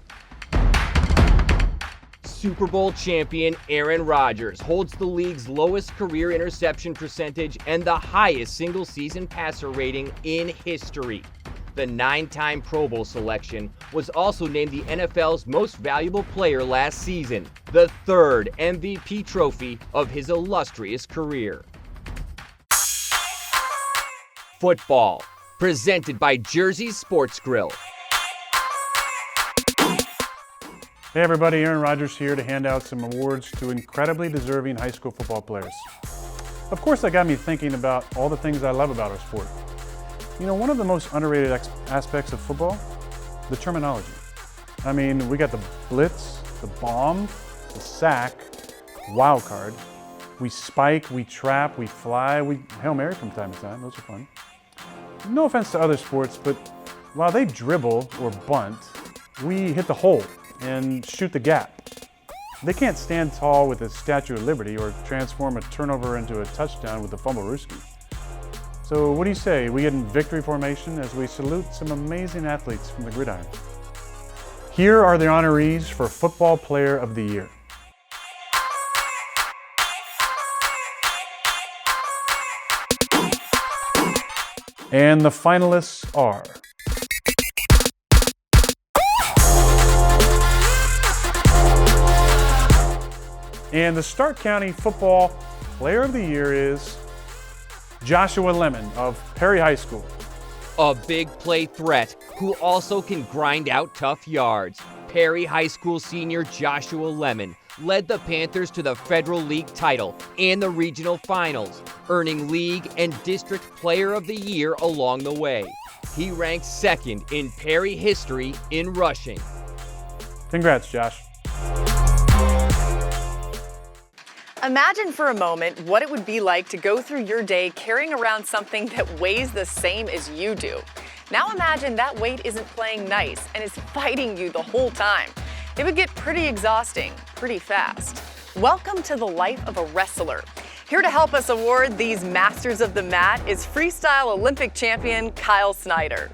Super Bowl champion Aaron Rodgers holds the league's lowest career interception percentage and the highest single-season passer rating in history. The 9-time Pro Bowl selection was also named the NFL's most valuable player last season, the third MVP trophy of his illustrious career. Football, presented by Jersey's Sports Grill. Hey everybody, Aaron Rodgers here to hand out some awards to incredibly deserving high school football players. Of course, that got me thinking about all the things I love about our sport. You know, one of the most underrated aspects of football, the terminology. I mean, we got the blitz, the bomb, the sack, wild card. We spike, we trap, we fly, we Hail Mary from time to time. Those are fun. No offense to other sports, but while they dribble or bunt, we hit the hole and shoot the gap. They can't stand tall with the Statue of Liberty or transform a turnover into a touchdown with the fumblerooski. So what do you say we get in victory formation as we salute some amazing athletes from the gridiron? Here are the honorees for Football Player of the Year. And the finalists are and the Stark County Football Player of the Year is Joshua Lemon of Perry High School. A big play threat who also can grind out tough yards. Perry High School senior Joshua Lemon led the Panthers to the Federal League title and the regional finals, earning league and district player of the year along the way. He ranks second in Perry history in rushing. Congrats, Josh. Imagine for a moment what it would be like to go through your day carrying around something that weighs the same as you do. Now imagine that weight isn't playing nice and is fighting you the whole time. It would get pretty exhausting pretty fast. Welcome to the life of a wrestler. Here to help us award these masters of the mat is freestyle Olympic champion Kyle Snyder.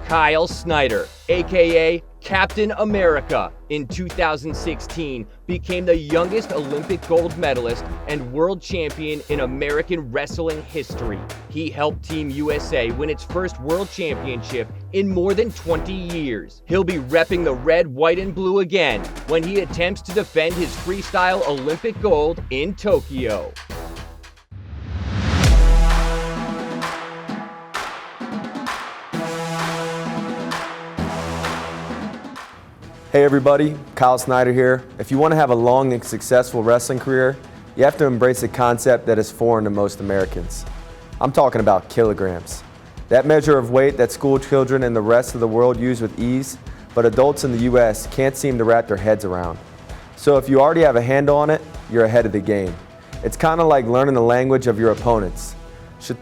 Kyle Snyder, aka Captain America, in 2016 became the youngest Olympic gold medalist and world champion in American wrestling history. He helped Team USA win its first world championship in more than 20 years. He'll be repping the red, white, and blue again when he attempts to defend his freestyle Olympic gold in Tokyo. Hey everybody, Kyle Snyder here. If you want to have a long and successful wrestling career, you have to embrace a concept that is foreign to most Americans. I'm talking about kilograms. That measure of weight that school children and the rest of the world use with ease but adults in the U.S. can't seem to wrap their heads around. So if you already have a handle on it, you're ahead of the game. It's kind of like learning the language of your opponents. Here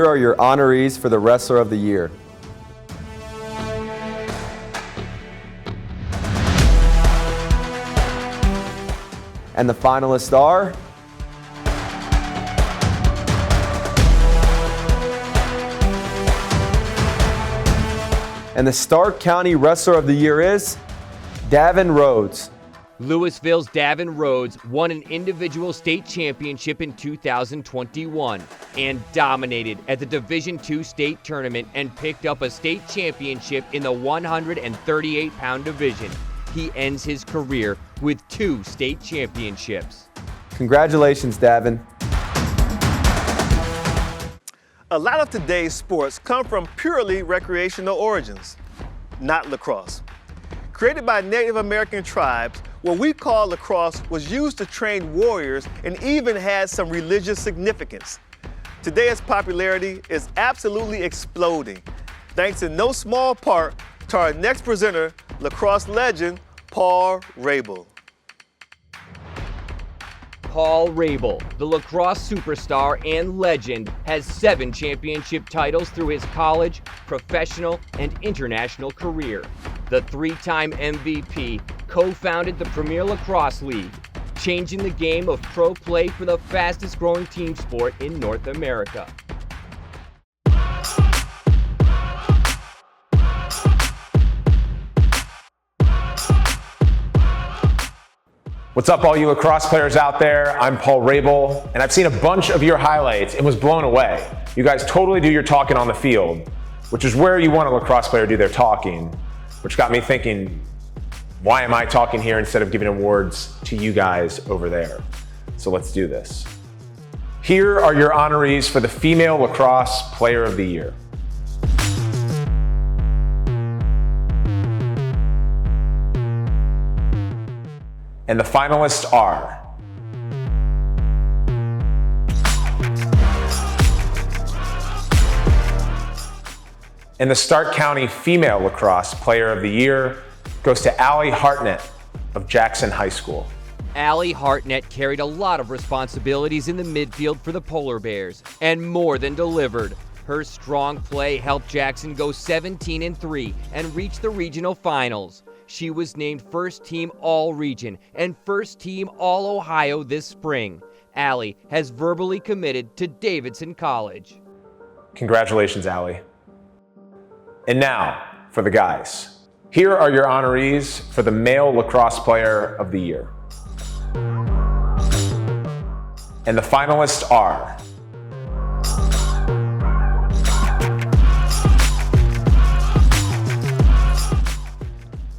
are your honorees for the Wrestler of the Year. And the finalists are... And the Stark County Wrestler of the Year is Davin Rhodes. Louisville's Davin Rhodes won an individual state championship in 2021 and dominated at the Division II state tournament and picked up a state championship in the 138-pound division. He ends his career with 2 state championships. Congratulations, Davin. A lot of today's sports come from purely recreational origins, not lacrosse. Created by Native American tribes, what we call lacrosse was used to train warriors and even had some religious significance. Today, its popularity is absolutely exploding, thanks in no small part to our next presenter, lacrosse legend, Paul Rabel. Paul Rabel, the lacrosse superstar and legend, has 7 championship titles through his college, professional, and international career. The 3-time MVP co-founded the Premier Lacrosse League, changing the game of pro play for the fastest growing team sport in North America. What's up, all you lacrosse players out there? I'm Paul Rabel, and I've seen a bunch of your highlights and was blown away. You guys totally do your talking on the field, which is where you want a lacrosse player to do their talking, which got me thinking, why am I talking here instead of giving awards to you guys over there? So let's do this. Here are your honorees for the Female Lacrosse Player of the Year. And the finalists are and the Stark County Female Lacrosse Player of the Year goes to Allie Hartnett of Jackson High School. Allie Hartnett carried a lot of responsibilities in the midfield for the Polar Bears and more than delivered. Her strong play helped Jackson go 17-3 and reach the regional finals. She was named First Team All-Region and First Team All-Ohio this spring. Allie has verbally committed to Davidson College. Congratulations, Allie. And now, for the guys. Here are your honorees for the Male Lacrosse Player of the Year. And the finalists are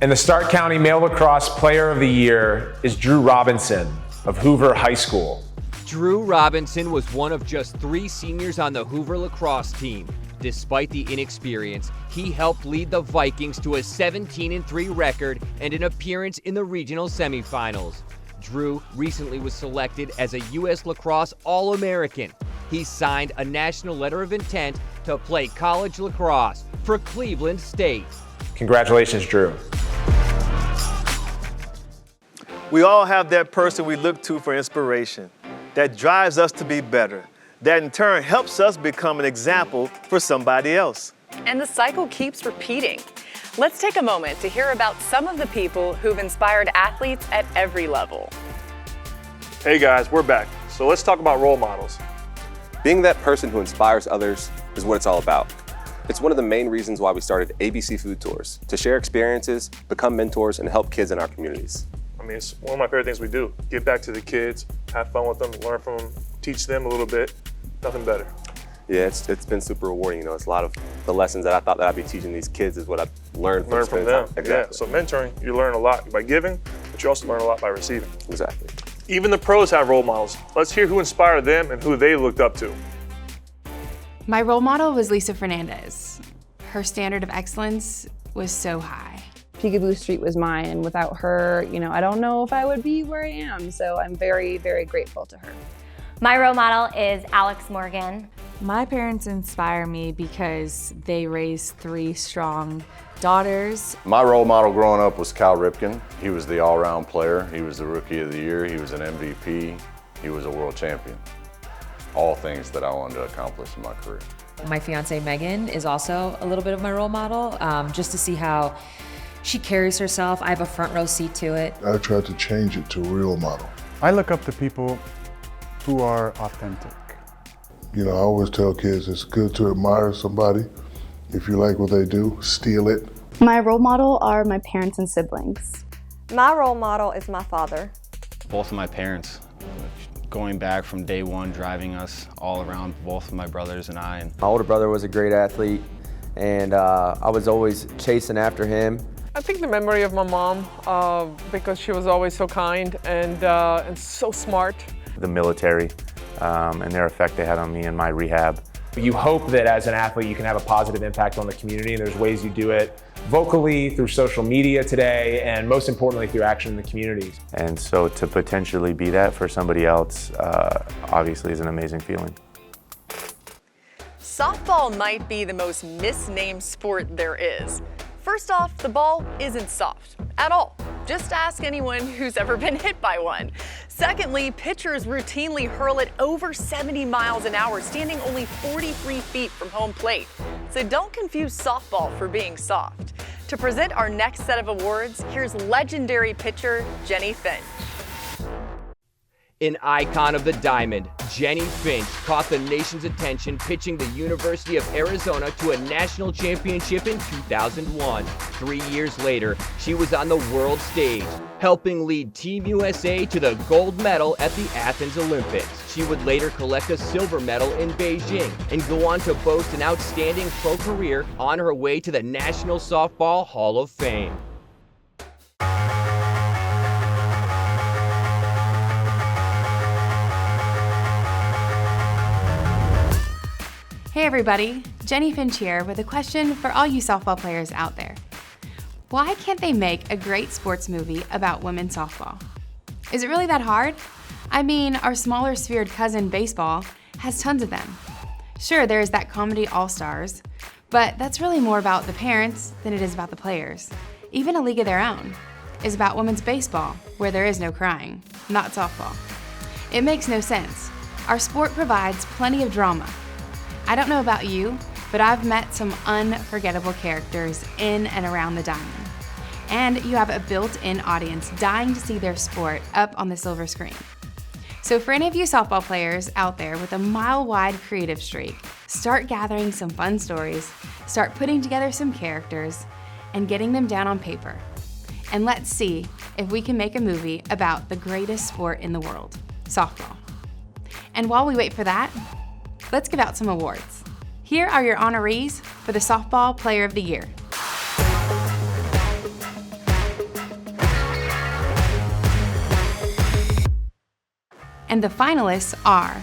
and the Stark County Male Lacrosse Player of the Year is Drew Robinson of Hoover High School. Drew Robinson was one of just 3 seniors on the Hoover lacrosse team. Despite the inexperience, he helped lead the Vikings to a 17-3 record and an appearance in the regional semifinals. Drew recently was selected as a U.S. Lacrosse All-American. He signed a national letter of intent to play college lacrosse for Cleveland State. Congratulations, Drew. We all have that person we look to for inspiration, that drives us to be better, that in turn helps us become an example for somebody else. And the cycle keeps repeating. Let's take a moment to hear about some of the people who've inspired athletes at every level. Hey guys, we're back. So let's talk about role models. Being that person who inspires others is what it's all about. It's one of the main reasons why we started ABC Food Tours, to share experiences, become mentors, and help kids in our communities. I mean, it's one of my favorite things we do. Give back to the kids, have fun with them, learn from them, teach them a little bit. Nothing better. Yeah, it's been super rewarding. You know, it's a lot of the lessons that I thought that I'd be teaching these kids is what I've learned from them. Exactly. Yeah, so mentoring, you learn a lot by giving, but you also learn a lot by receiving. Exactly. Even the pros have role models. Let's hear who inspired them and who they looked up to. My role model was Lisa Fernandez. Her standard of excellence was so high. Peekaboo Street was mine, and without her, you know, I don't know if I would be where I am. So I'm very, very grateful to her. My role model is Alex Morgan. My parents inspire me because they raised 3 strong daughters. My role model growing up was Cal Ripken. He was the all-around player. He was the Rookie of the Year. He was an MVP. He was a world champion. All things that I wanted to accomplish in my career. My fiance Megan is also a little bit of my role model, just to see how she carries herself. I have a front row seat to it. I tried to change it to a real model. I look up to people who are authentic. You know, I always tell kids it's good to admire somebody. If you like what they do, steal it. My role model are my parents and siblings. My role model is my father. Both of my parents. Going back from day one, driving us all around, both of my brothers and I. My older brother was a great athlete, and I was always chasing after him. I think the memory of my mom, because she was always so kind and so smart. The military and their effect they had on me in my rehab. You hope that as an athlete you can have a positive impact on the community, and there's ways you do it vocally, through social media today, and most importantly through action in the communities. And so to potentially be that for somebody else obviously is an amazing feeling. Softball might be the most misnamed sport there is. First off, the ball isn't soft at all. Just ask anyone who's ever been hit by one. Secondly, pitchers routinely hurl it over 70 miles an hour, standing only 43 feet from home plate. So don't confuse softball for being soft. To present our next set of awards, here's legendary pitcher Jennie Finch. An icon of the diamond, Jennie Finch caught the nation's attention pitching the University of Arizona to a national championship in 2001. 3 years later, she was on the world stage, helping lead Team USA to the gold medal at the Athens Olympics. She would later collect a silver medal in Beijing and go on to boast an outstanding pro career on her way to the National Softball Hall of Fame. Hey everybody, Jennie Finch here with a question for all you softball players out there. Why can't they make a great sports movie about women's softball? Is it really that hard? I mean, our smaller sphered cousin baseball has tons of them. Sure, there's that comedy All-Stars, but that's really more about the parents than it is about the players. Even A League of Their Own is about women's baseball, where there is no crying, not softball. It makes no sense. Our sport provides plenty of drama. I don't know about you, but I've met some unforgettable characters in and around the diamond. And you have a built-in audience dying to see their sport up on the silver screen. So for any of you softball players out there with a mile-wide creative streak, start gathering some fun stories, start putting together some characters, and getting them down on paper. And let's see if we can make a movie about the greatest sport in the world, softball. And while we wait for that, let's give out some awards. Here are your honorees for the Softball Player of the Year. And the finalists are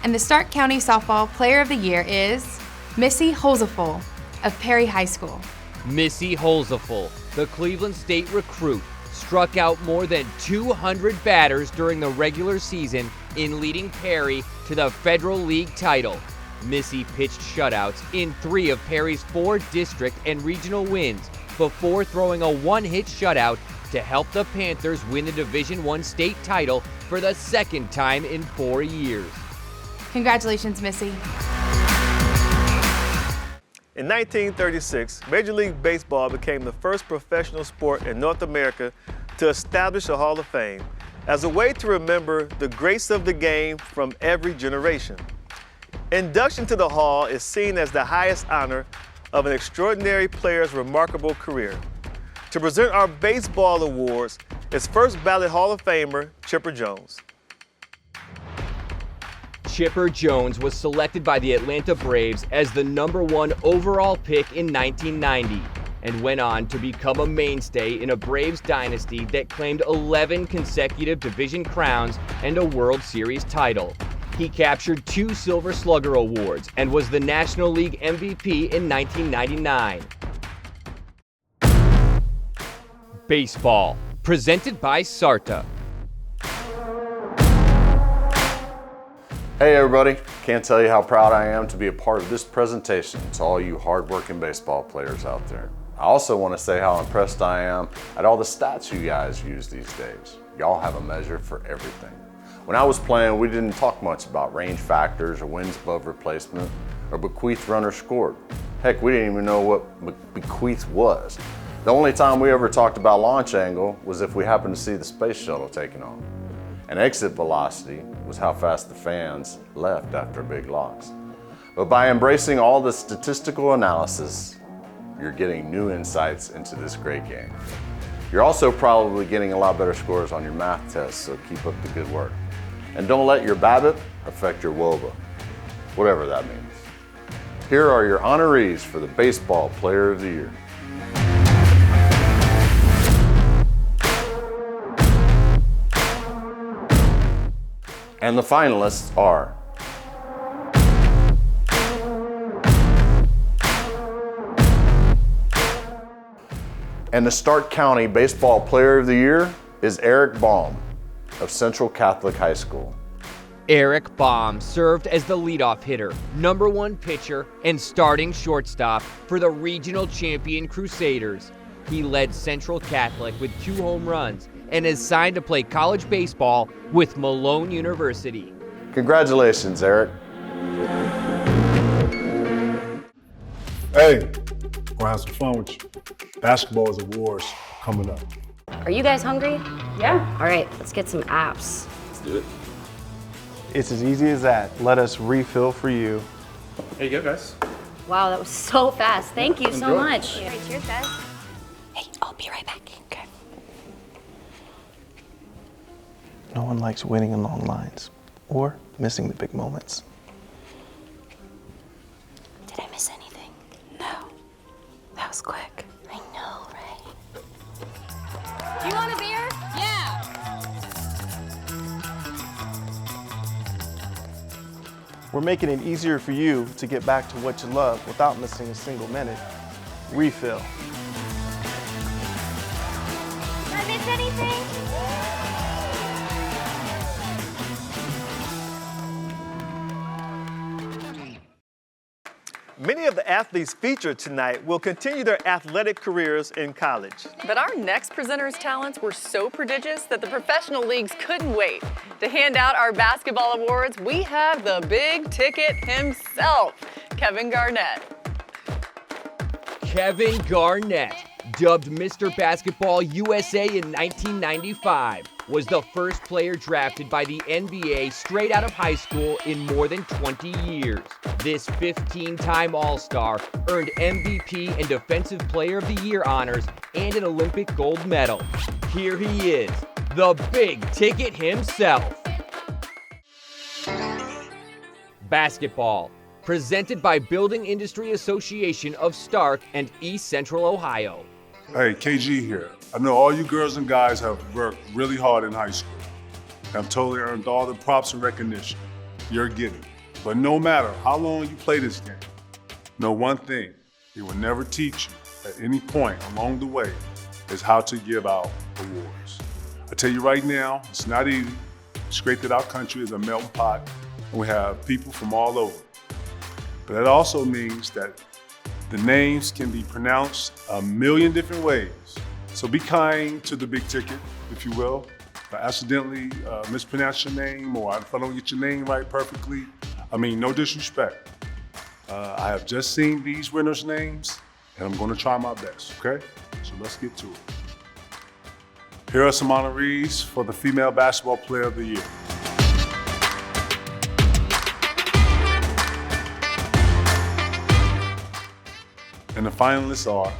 and the Stark County Softball Player of the Year is Missy Holzeful of Perry High School. Missy Holzeful, the Cleveland State recruit, struck out more than 200 batters during the regular season in leading Perry to the Federal League title. Missy pitched shutouts in 3 of Perry's 4 district and regional wins before throwing a one-hit shutout to help the Panthers win the Division I state title for the 2nd time in 4 years. Congratulations, Missy. In 1936, Major League Baseball became the first professional sport in North America to establish a Hall of Fame as a way to remember the greats of the game from every generation. Induction to the Hall is seen as the highest honor of an extraordinary player's remarkable career. To present our baseball awards is first ballot Hall of Famer Chipper Jones. Chipper Jones was selected by the Atlanta Braves as the #1 overall pick in 1990 and went on to become a mainstay in a Braves dynasty that claimed 11 consecutive division crowns and a World Series title. He captured 2 Silver Slugger awards and was the National League MVP in 1999. Baseball, presented by Sarta. Hey everybody, can't tell you how proud I am to be a part of this presentation to all you hardworking baseball players out there. I also want to say how impressed I am at all the stats you guys use these days. Y'all have a measure for everything. When I was playing, we didn't talk much about range factors or wins above replacement or bequeath runner scored. Heck, we didn't even know what bequeath was. The only time we ever talked about launch angle was if we happened to see the space shuttle taking off. And exit velocity was how fast the fans left after big loss. But by embracing all the statistical analysis, you're getting new insights into this great game. You're also probably getting a lot better scores on your math tests, so keep up the good work. And don't let your BABIP affect your WOBA, whatever that means. Here are your honorees for the Baseball Player of the Year. And the finalists are and the Stark County Baseball Player of the Year is Eric Baum of Central Catholic High School. Eric Baum served as the leadoff hitter, #1 pitcher, and starting shortstop for the regional champion Crusaders. He led Central Catholic with 2 home runs and is signed to play college baseball with Malone University. Congratulations, Eric. Hey, we'll have some fun with you. Basketball is awards coming up. Are you guys hungry? Yeah. All right, let's get some apps. Let's do it. It's as easy as that. Let us refill for you. There you go, guys. Wow, that was so fast. Thank you so much. All right, cheers, guys. Hey, I'll be right back. Okay. No one likes waiting in long lines or missing the big moments. Did I miss anything? No. That was quick. I know, right? Do you want a beer? Yeah. We're making it easier for you to get back to what you love without missing a single minute. Refill. Did I miss anything? Many of the athletes featured tonight will continue their athletic careers in college. But our next presenter's talents were so prodigious that the professional leagues couldn't wait. To hand out our basketball awards, we have the big ticket himself, Kevin Garnett. Kevin Garnett, dubbed Mr. Basketball USA in 1995, was the first player drafted by the NBA straight out of high school in more than 20 years. This 15-time All-Star earned MVP and Defensive Player of the Year honors and an Olympic gold medal. Here he is, the big ticket himself. Basketball, presented by Building Industry Association of Stark and East Central Ohio. Hey, KG here. I know all you girls and guys have worked really hard in high school. Have totally earned all the props and recognition you're getting. But no matter how long you play this game, know one thing, it will never teach you at any point along the way is how to give out awards. I tell you right now, it's not easy. It's great that our country is a melting pot and we have people from all over. But that also means that the names can be pronounced a million different ways. So be kind to the big ticket, if you will. If I accidentally mispronounce your name or if I don't get your name right perfectly, I mean, no disrespect. I have just seen these winners' names and I'm gonna try my best, okay? So let's get to it. Here are some honorees for the Female Basketball Player of the Year. And the finalists are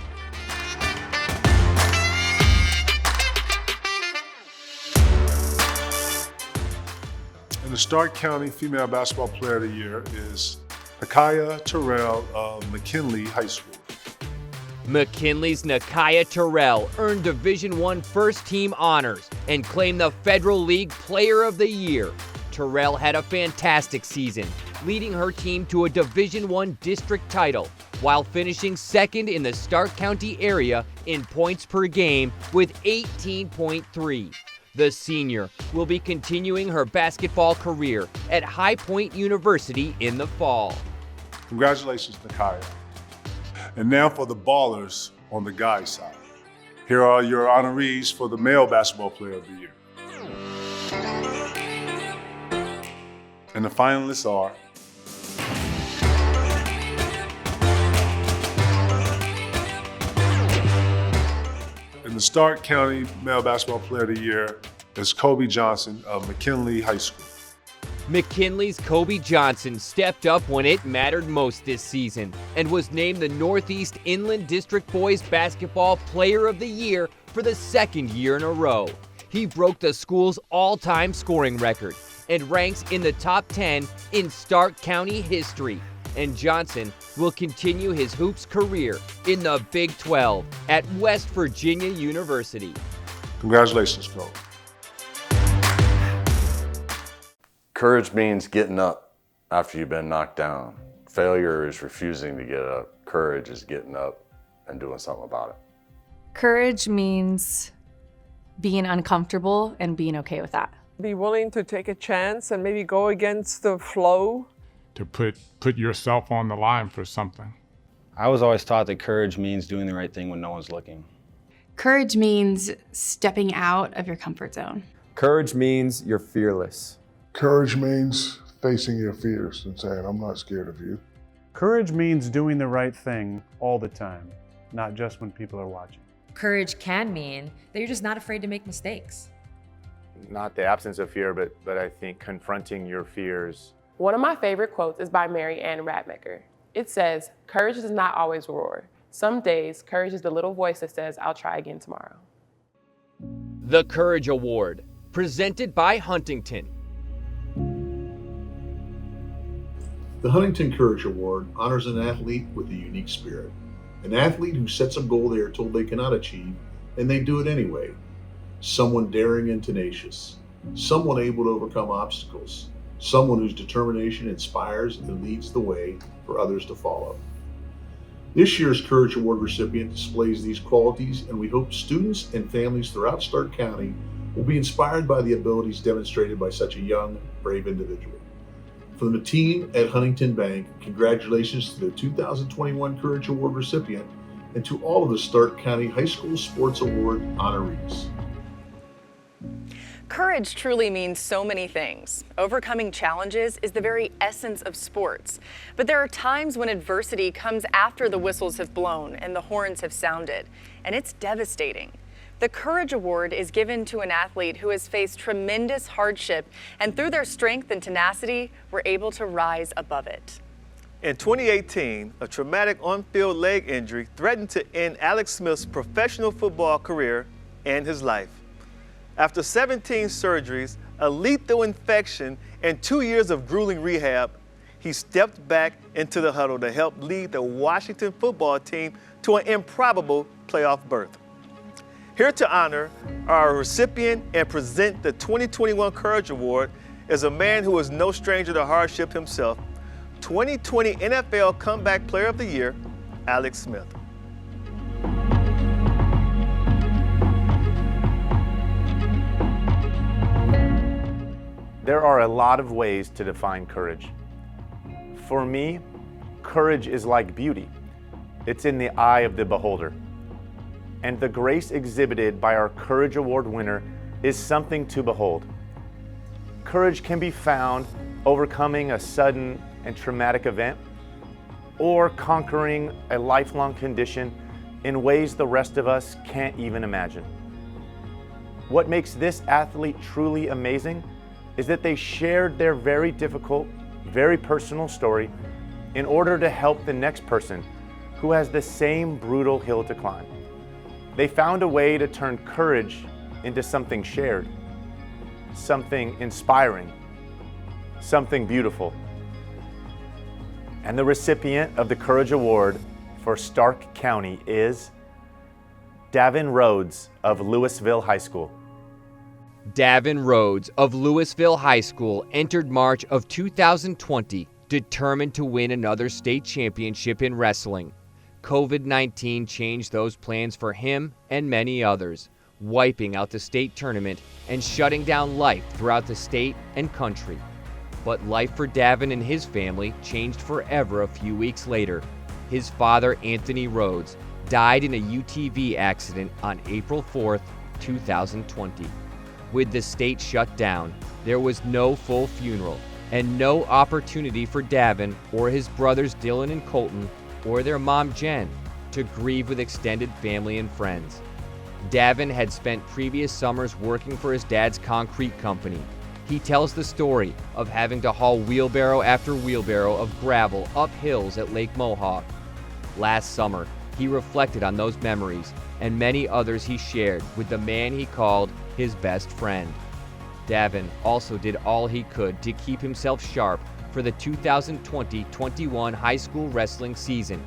and the Stark County Female Basketball Player of the Year is Nakaya Terrell of McKinley High School. McKinley's Nakaya Terrell earned Division I First Team honors and claimed the Federal League Player of the Year. Terrell had a fantastic season, leading her team to a Division I district title while finishing second in the Stark County area in points per game with 18.3. The senior will be continuing her basketball career at High Point University in the fall. Congratulations, Nakaya. And now for the ballers on the guys' side. Here are your honorees for the male basketball player of the year. And the finalists are in the Stark County Male Basketball Player of the Year is Kobe Johnson of McKinley High School. McKinley's Kobe Johnson stepped up when it mattered most this season and was named the Northeast Inland District Boys Basketball Player of the Year for the second year in a row. He broke the school's all-time scoring record and ranks in the top 10 in Stark County history. And Johnson will continue his hoops career in the Big 12 at West Virginia University. Congratulations, Cole. Courage means getting up after you've been knocked down. Failure is refusing to get up. Courage is getting up and doing something about it. Courage means being uncomfortable and being okay with that. Be willing to take a chance and maybe go against the flow. To put yourself on the line for something. I was always taught that courage means doing the right thing when no one's looking. Courage means stepping out of your comfort zone. Courage means you're fearless. Courage means facing your fears and saying, I'm not scared of you. Courage means doing the right thing all the time, not just when people are watching. Courage can mean that you're just not afraid to make mistakes. Not the absence of fear, but I think confronting your fears. One of my favorite quotes is by Mary Ann Radmacher. It says, "Courage does not always roar. Some days, courage is the little voice that says, I'll try again tomorrow." The Courage Award, presented by Huntington. The Huntington Courage Award honors an athlete with a unique spirit. An athlete who sets a goal they are told they cannot achieve, and they do it anyway. Someone daring and tenacious. Someone able to overcome obstacles. Someone whose determination inspires and leads the way for others to follow. This year's Courage Award recipient displays these qualities, and we hope students and families throughout Stark County will be inspired by the abilities demonstrated by such a young, brave individual. From the team at Huntington Bank, congratulations to the 2021 Courage Award recipient and to all of the Stark County High School Sports Award honorees. Courage truly means so many things. Overcoming challenges is the very essence of sports. But there are times when adversity comes after the whistles have blown and the horns have sounded, and it's devastating. The Courage Award is given to an athlete who has faced tremendous hardship, and through their strength and tenacity, were able to rise above it. In 2018, a traumatic on-field leg injury threatened to end Alex Smith's professional football career and his life. After 17 surgeries, a lethal infection, and 2 years of grueling rehab, he stepped back into the huddle to help lead the Washington football team to an improbable playoff berth. Here to honor our recipient and present the 2021 Courage Award is a man who is no stranger to hardship himself, 2020 NFL Comeback Player of the Year, Alex Smith. There are a lot of ways to define courage. For me, courage is like beauty. It's in the eye of the beholder. And the grace exhibited by our Courage Award winner is something to behold. Courage can be found overcoming a sudden and traumatic event, or conquering a lifelong condition in ways the rest of us can't even imagine. What makes this athlete truly amazing is that they shared their very difficult, very personal story in order to help the next person who has the same brutal hill to climb. They found a way to turn courage into something shared, something inspiring, something beautiful. And the recipient of the Courage Award for Stark County is Davin Rhodes of Louisville High School. Davin Rhodes of Louisville High School entered March of 2020 determined to win another state championship in wrestling. COVID-19 changed those plans for him and many others, wiping out the state tournament and shutting down life throughout the state and country. But life for Davin and his family changed forever a few weeks later. His father, Anthony Rhodes, died in a UTV accident on April 4th, 2020. With the state shut down, there was no full funeral and no opportunity for Davin or his brothers Dylan and Colton or their mom Jen to grieve with extended family and friends. Davin had spent previous summers working for his dad's concrete company. He tells the story of having to haul wheelbarrow after wheelbarrow of gravel up hills at Lake Mohawk. Last summer, he reflected on those memories and many others he shared with the man he called his best friend. Davin also did all he could to keep himself sharp for the 2020-21 high school wrestling season.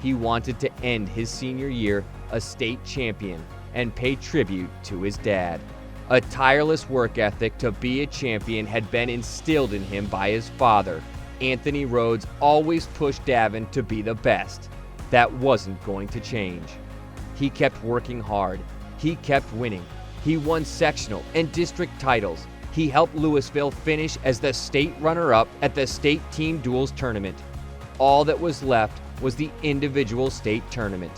He wanted to end his senior year a state champion and pay tribute to his dad. A tireless work ethic to be a champion had been instilled in him by his father. Anthony Rhodes always pushed Davin to be the best. That wasn't going to change. He kept working hard. He kept winning. He won sectional and district titles. He helped Louisville finish as the state runner-up at the state team duels tournament. All that was left was the individual state tournament.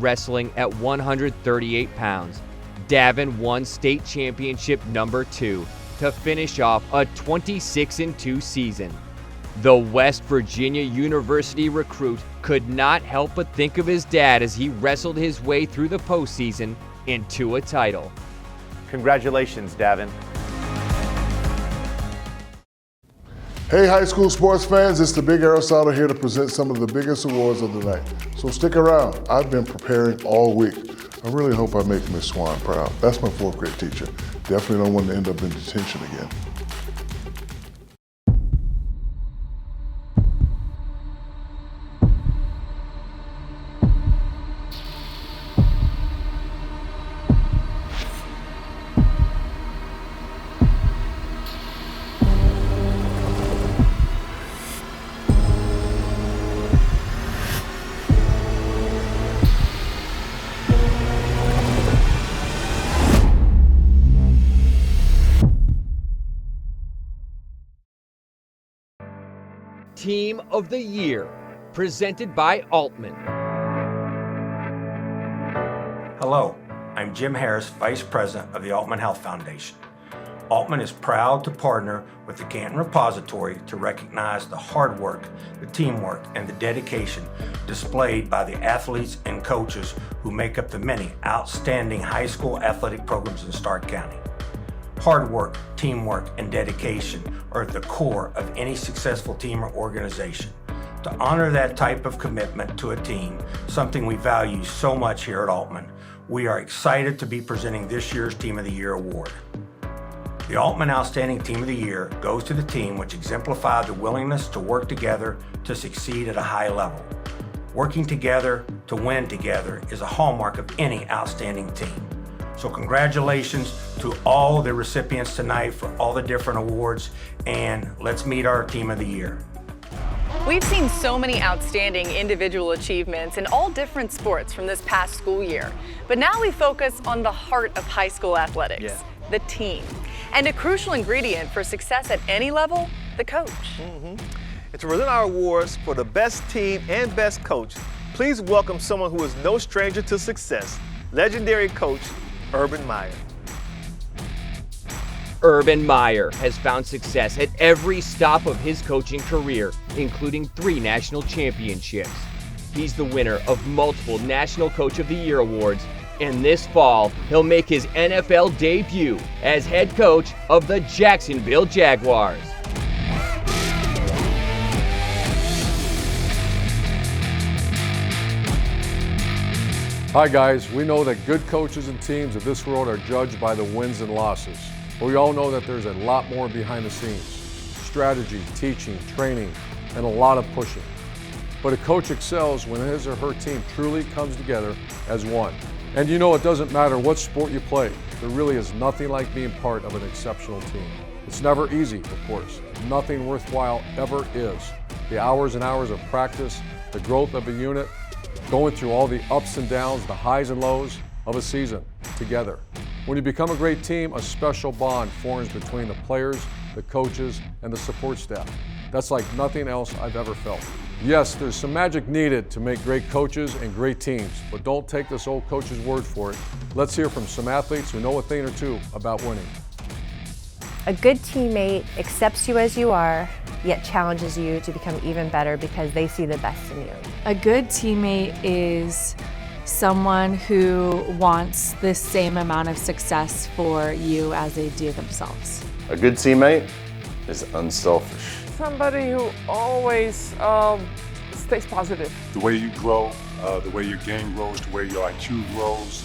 Wrestling at 138 pounds, Davin won state championship number 2 to finish off a 26-2 season. The West Virginia University recruit could not help but think of his dad as he wrestled his way through the postseason into a title. Congratulations, Davin. Hey high school sports fans, it's the Big Aristotle here to present some of the biggest awards of the night. So stick around, I've been preparing all week. I really hope I make Miss Swan proud. That's my 4th grade teacher. Definitely don't want to end up in detention again. Team of the Year, presented by Altman. Hello, I'm Jim Harris, Vice President of the Altman Health Foundation. Altman is proud to partner with the Canton Repository to recognize the hard work, the teamwork, and the dedication displayed by the athletes and coaches who make up the many outstanding high school athletic programs in Stark County. Hard work, teamwork, and dedication are at the core of any successful team or organization. To honor that type of commitment to a team, something we value so much here at Altman, we are excited to be presenting this year's Team of the Year award. The Altman Outstanding Team of the Year goes to the team which exemplified the willingness to work together to succeed at a high level. Working together to win together is a hallmark of any outstanding team. So congratulations to all the recipients tonight for all the different awards, and let's meet our Team of the Year. We've seen so many outstanding individual achievements in all different sports from this past school year. But now we focus on the heart of high school athletics, the team. And a crucial ingredient for success at any level, the coach. And to present our awards for the best team and best coach, please welcome someone who is no stranger to success, legendary coach, Urban Meyer. Urban Meyer has found success at every stop of his coaching career, including 3 national championships. He's the winner of multiple National Coach of the Year awards, and this fall, he'll make his NFL debut as head coach of the Jacksonville Jaguars. Hi guys, we know that good coaches and teams of this world are judged by the wins and losses. But we all know that there's a lot more behind the scenes. Strategy, teaching, training, and a lot of pushing. But a coach excels when his or her team truly comes together as one. And you know it doesn't matter what sport you play, there really is nothing like being part of an exceptional team. It's never easy, of course. Nothing worthwhile ever is. the hours and hours of practice, the growth of a unit, going through all the ups and downs, the highs and lows of a season together. When you become a great team, a special bond forms between the players, the coaches, and the support staff. That's like nothing else I've ever felt. Yes, there's some magic needed to make great coaches and great teams, but don't take this old coach's word for it. Let's hear from some athletes who know a thing or two about winning. A good teammate accepts you as you are, yet challenges you to become even better because they see the best in you. A good teammate is someone who wants the same amount of success for you as they do themselves. A good teammate is unselfish. Somebody who always stays positive. The way you grow, the way your game grows, the way your IQ grows,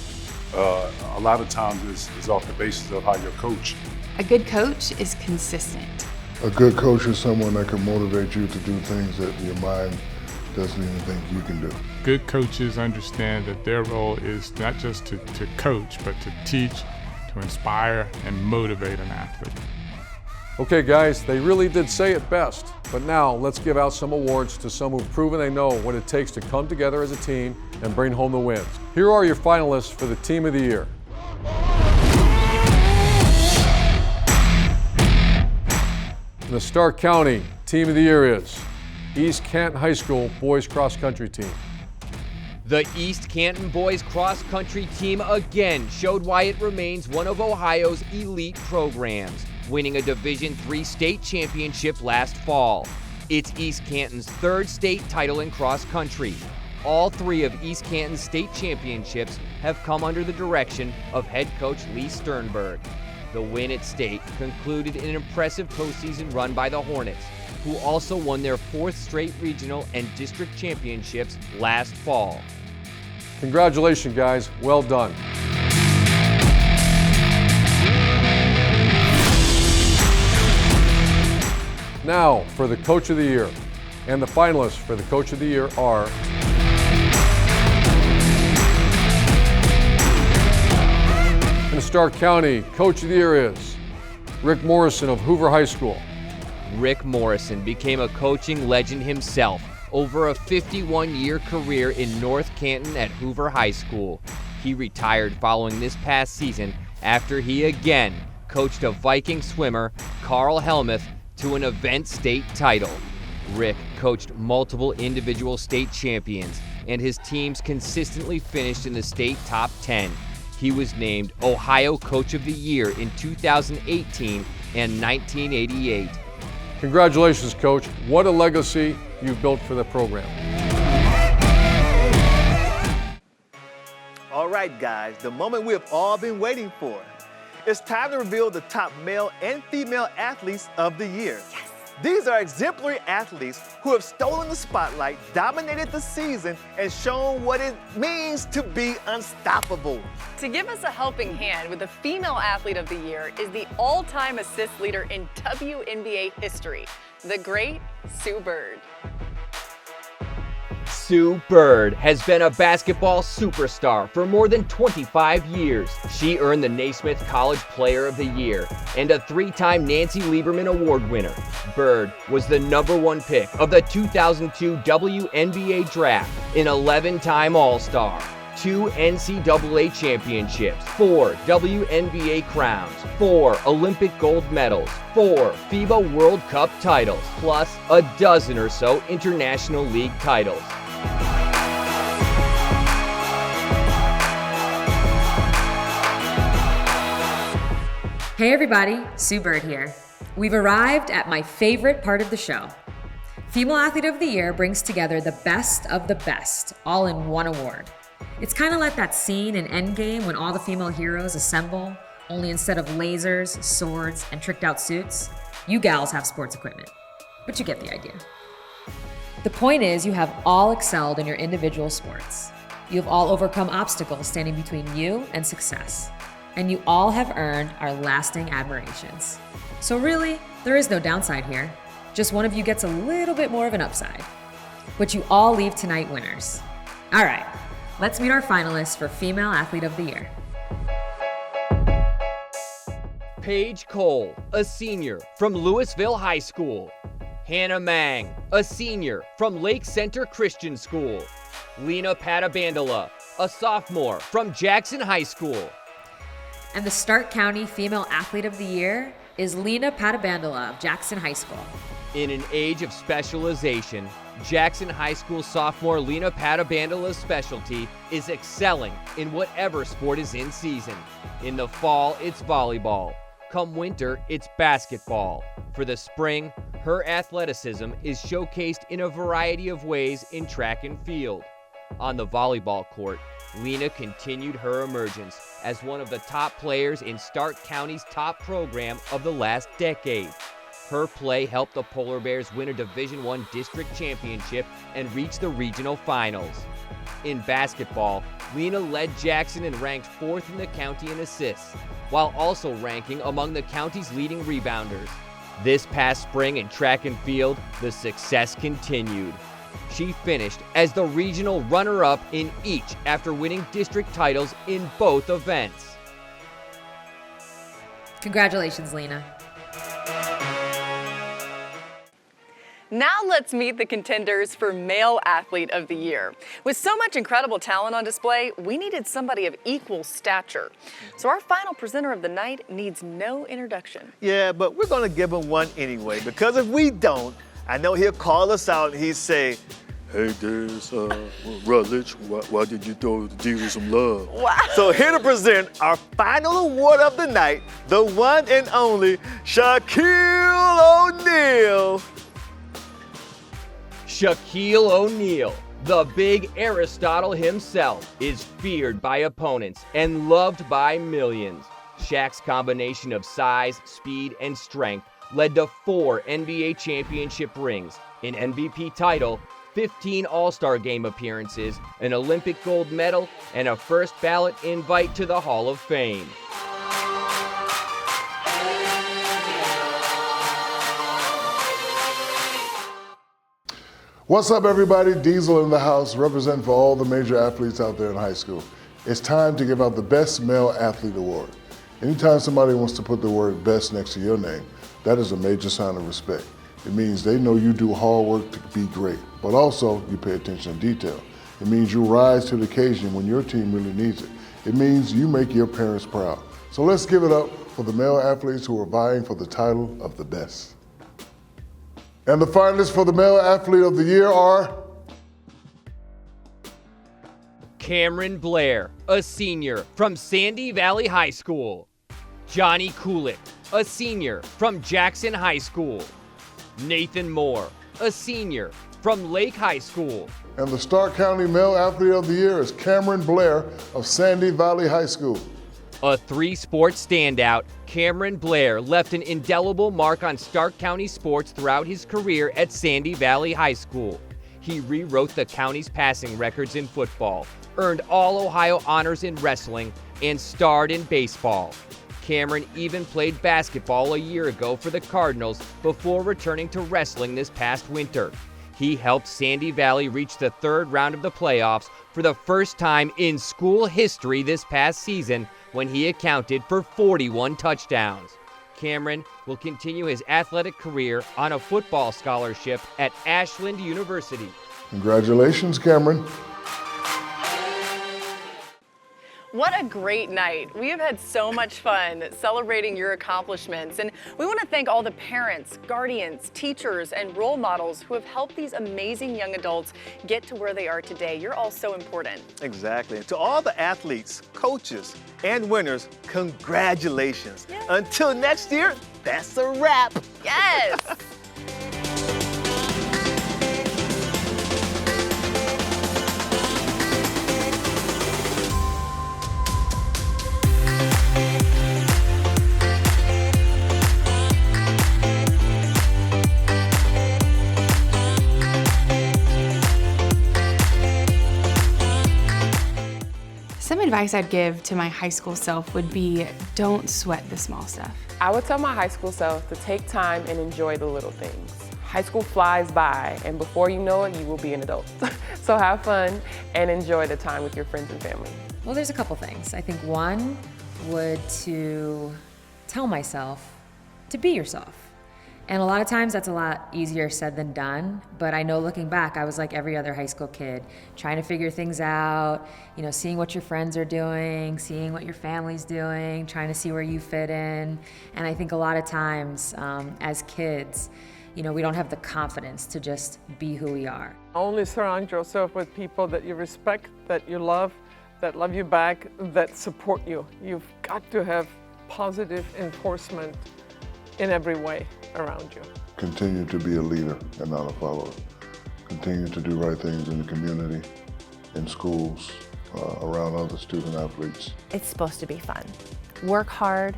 a lot of times is off the basis of how you're coached. A good coach is consistent. A good coach is someone that can motivate you to do things that your mind doesn't even think you can do. Good coaches understand that their role is not just to coach, but to teach, to inspire, and motivate an athlete. Okay guys, they really did say it best, but now let's give out some awards to some who've proven they know what it takes to come together as a team and bring home the wins. Here are your finalists for the Team of the Year. The Stark County Team of the Year is East Canton High School Boys Cross Country Team. The East Canton Boys Cross Country Team again showed why it remains one of Ohio's elite programs, winning a Division III state championship last fall. It's East Canton's third state title in cross country. All three of East Canton's state championships have come under the direction of head coach Lee Sternberg. The win at state concluded an impressive postseason run by the Hornets, who also won their fourth straight regional and district championships last fall. Congratulations, guys. Well done. Now for the Coach of the Year. And the finalists for the Coach of the Year are in Stark County, Coach of the Year is Rick Morrison of Hoover High School. Rick Morrison became a coaching legend himself over a 51-year career in North Canton at Hoover High School. He retired following this past season after he again coached a Viking swimmer, Carl Helmuth, to an event state title. Rick coached multiple individual state champions, and his teams consistently finished in the state top 10. He was named Ohio Coach of the Year in 2018 and 1988. Congratulations, Coach. What a legacy you've built for the program. All right, guys, the moment we have all been waiting for. It's time to reveal the top male and female athletes of the year. Yes. These are exemplary athletes who have stolen the spotlight, dominated the season, and shown what it means to be unstoppable. To give us a helping hand with the female athlete of the year is the all-time assist leader in WNBA history, the great Sue Bird. Sue Bird has been a basketball superstar for more than 25 years. She earned the Naismith College Player of the Year and a 3-time Nancy Lieberman Award winner. Bird was the #1 pick of the 2002 WNBA draft, an 11-time All-Star, 2 NCAA championships, 4 WNBA crowns, 4 Olympic gold medals, 4 FIBA World Cup titles, plus a dozen or so International League titles. Hey everybody, Sue Bird here. We've arrived at my favorite part of the show. Female Athlete of the Year brings together the best of the best, all in one award. It's kind of like that scene in Endgame when all the female heroes assemble, only instead of lasers, swords, and tricked out suits, you gals have sports equipment. But you get the idea. The point is, you have all excelled in your individual sports. You have all overcome obstacles standing between you and success. And you all have earned our lasting admirations. So really, there is no downside here. Just one of you gets a little bit more of an upside. But you all leave tonight winners. All right, let's meet our finalists for Female Athlete of the Year. Paige Cole, a senior from Louisville High School. Hannah Mang, a senior from Lake Center Christian School. Lena Patabandala, a sophomore from Jackson High School. And the Stark County Female Athlete of the Year is Lena Patabandala of Jackson High School. In an age of specialization, Jackson High School sophomore Lena Patabandala's specialty is excelling in whatever sport is in season. In the fall, it's volleyball. Come winter, it's basketball. For the spring, her athleticism is showcased in a variety of ways in track and field. On the volleyball court, Lena continued her emergence as one of the top players in Stark County's top program of the last decade. Her play helped the Polar Bears win a Division I district championship and reach the regional finals. In basketball, Lena led Jackson and ranked 4th in the county in assists, while also ranking among the county's leading rebounders. This past spring in track and field, the success continued. She finished as the regional runner-up in each after winning district titles in both events. Congratulations, Lena. Now let's meet the contenders for Male Athlete of the Year. With so much incredible talent on display, we needed somebody of equal stature. So our final presenter of the night needs no introduction. Yeah, but we're gonna give him one anyway, because if we don't, I know he'll call us out and he'll say, "Hey, there's Rutledge, why did you throw the Jesus some love?" Wow. So here to present our final award of the night, the one and only Shaquille O'Neal. Shaquille O'Neal, the big Aristotle himself, is feared by opponents and loved by millions. Shaq's combination of size, speed, and strength led to 4 NBA championship rings, an MVP title, 15 All-Star Game appearances, an Olympic gold medal, and a first ballot invite to the Hall of Fame. What's up, everybody? Diesel in the house, representing for all the major athletes out there in high school. It's time to give out the Best Male Athlete Award. Anytime somebody wants to put the word best next to your name, that is a major sign of respect. It means they know you do hard work to be great, but also you pay attention to detail. It means you rise to the occasion when your team really needs it. It means you make your parents proud. So let's give it up for the male athletes who are vying for the title of the best. And the finalists for the Male Athlete of the Year are Cameron Blair, a senior from Sandy Valley High School. Johnny Kulik, a senior from Jackson High School. Nathan Moore, a senior from Lake High School. And the Stark County Male Athlete of the Year is Cameron Blair of Sandy Valley High School. A 3-sport standout, Cameron Blair left an indelible mark on Stark County sports throughout his career at Sandy Valley High School. He rewrote the county's passing records in football, earned All-Ohio honors in wrestling, and starred in baseball. Cameron even played basketball a year ago for the Cardinals before returning to wrestling this past winter. He helped Sandy Valley reach the 3rd round of the playoffs for the first time in school history this past season when he accounted for 41 touchdowns. Cameron will continue his athletic career on a football scholarship at Ashland University. Congratulations, Cameron. What a great night. We have had so much fun celebrating your accomplishments, and we want to thank all the parents, guardians, teachers, and role models who have helped these amazing young adults get to where they are today. You're all so important. Exactly. And to all the athletes, coaches, and winners, congratulations. Yeah. Until next year, that's a wrap. Yes. Some advice I'd give to my high school self would be, don't sweat the small stuff. I would tell my high school self to take time and enjoy the little things. High school flies by, and before you know it, you will be an adult. So have fun and enjoy the time with your friends and family. Well, there's a couple things. I think one would to tell myself to be yourself. And a lot of times that's a lot easier said than done, but I know looking back, I was like every other high school kid, trying to figure things out, seeing what your friends are doing, seeing what your family's doing, trying to see where you fit in. And I think a lot of times as kids, we don't have the confidence to just be who we are. Only surround yourself with people that you respect, that you love you back, that support you. You've got to have positive enforcement in every way around you. Continue to be a leader and not a follower. Continue to do right things in the community, in schools, around other student athletes. It's supposed to be fun. Work hard,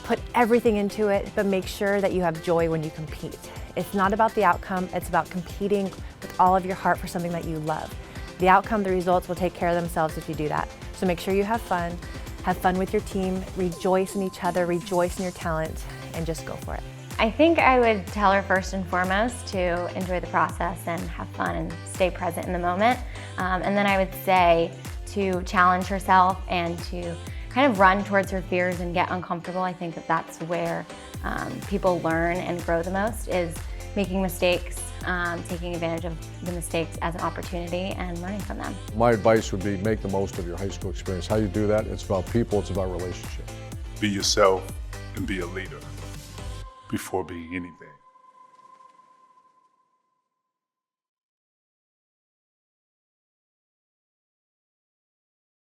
put everything into it, but make sure that you have joy when you compete. It's not about the outcome, it's about competing with all of your heart for something that you love. The outcome, the results will take care of themselves if you do that. So make sure you have fun with your team, rejoice in each other, rejoice in your talent, and just go for it. I think I would tell her first and foremost to enjoy the process and have fun and stay present in the moment. And then I would say to challenge herself and to kind of run towards her fears and get uncomfortable. I think that that's where people learn and grow the most, is making mistakes, taking advantage of the mistakes as an opportunity and learning from them. My advice would be make the most of your high school experience. How you do that, it's about people, it's about relationships. Be yourself and be a leader before being anything.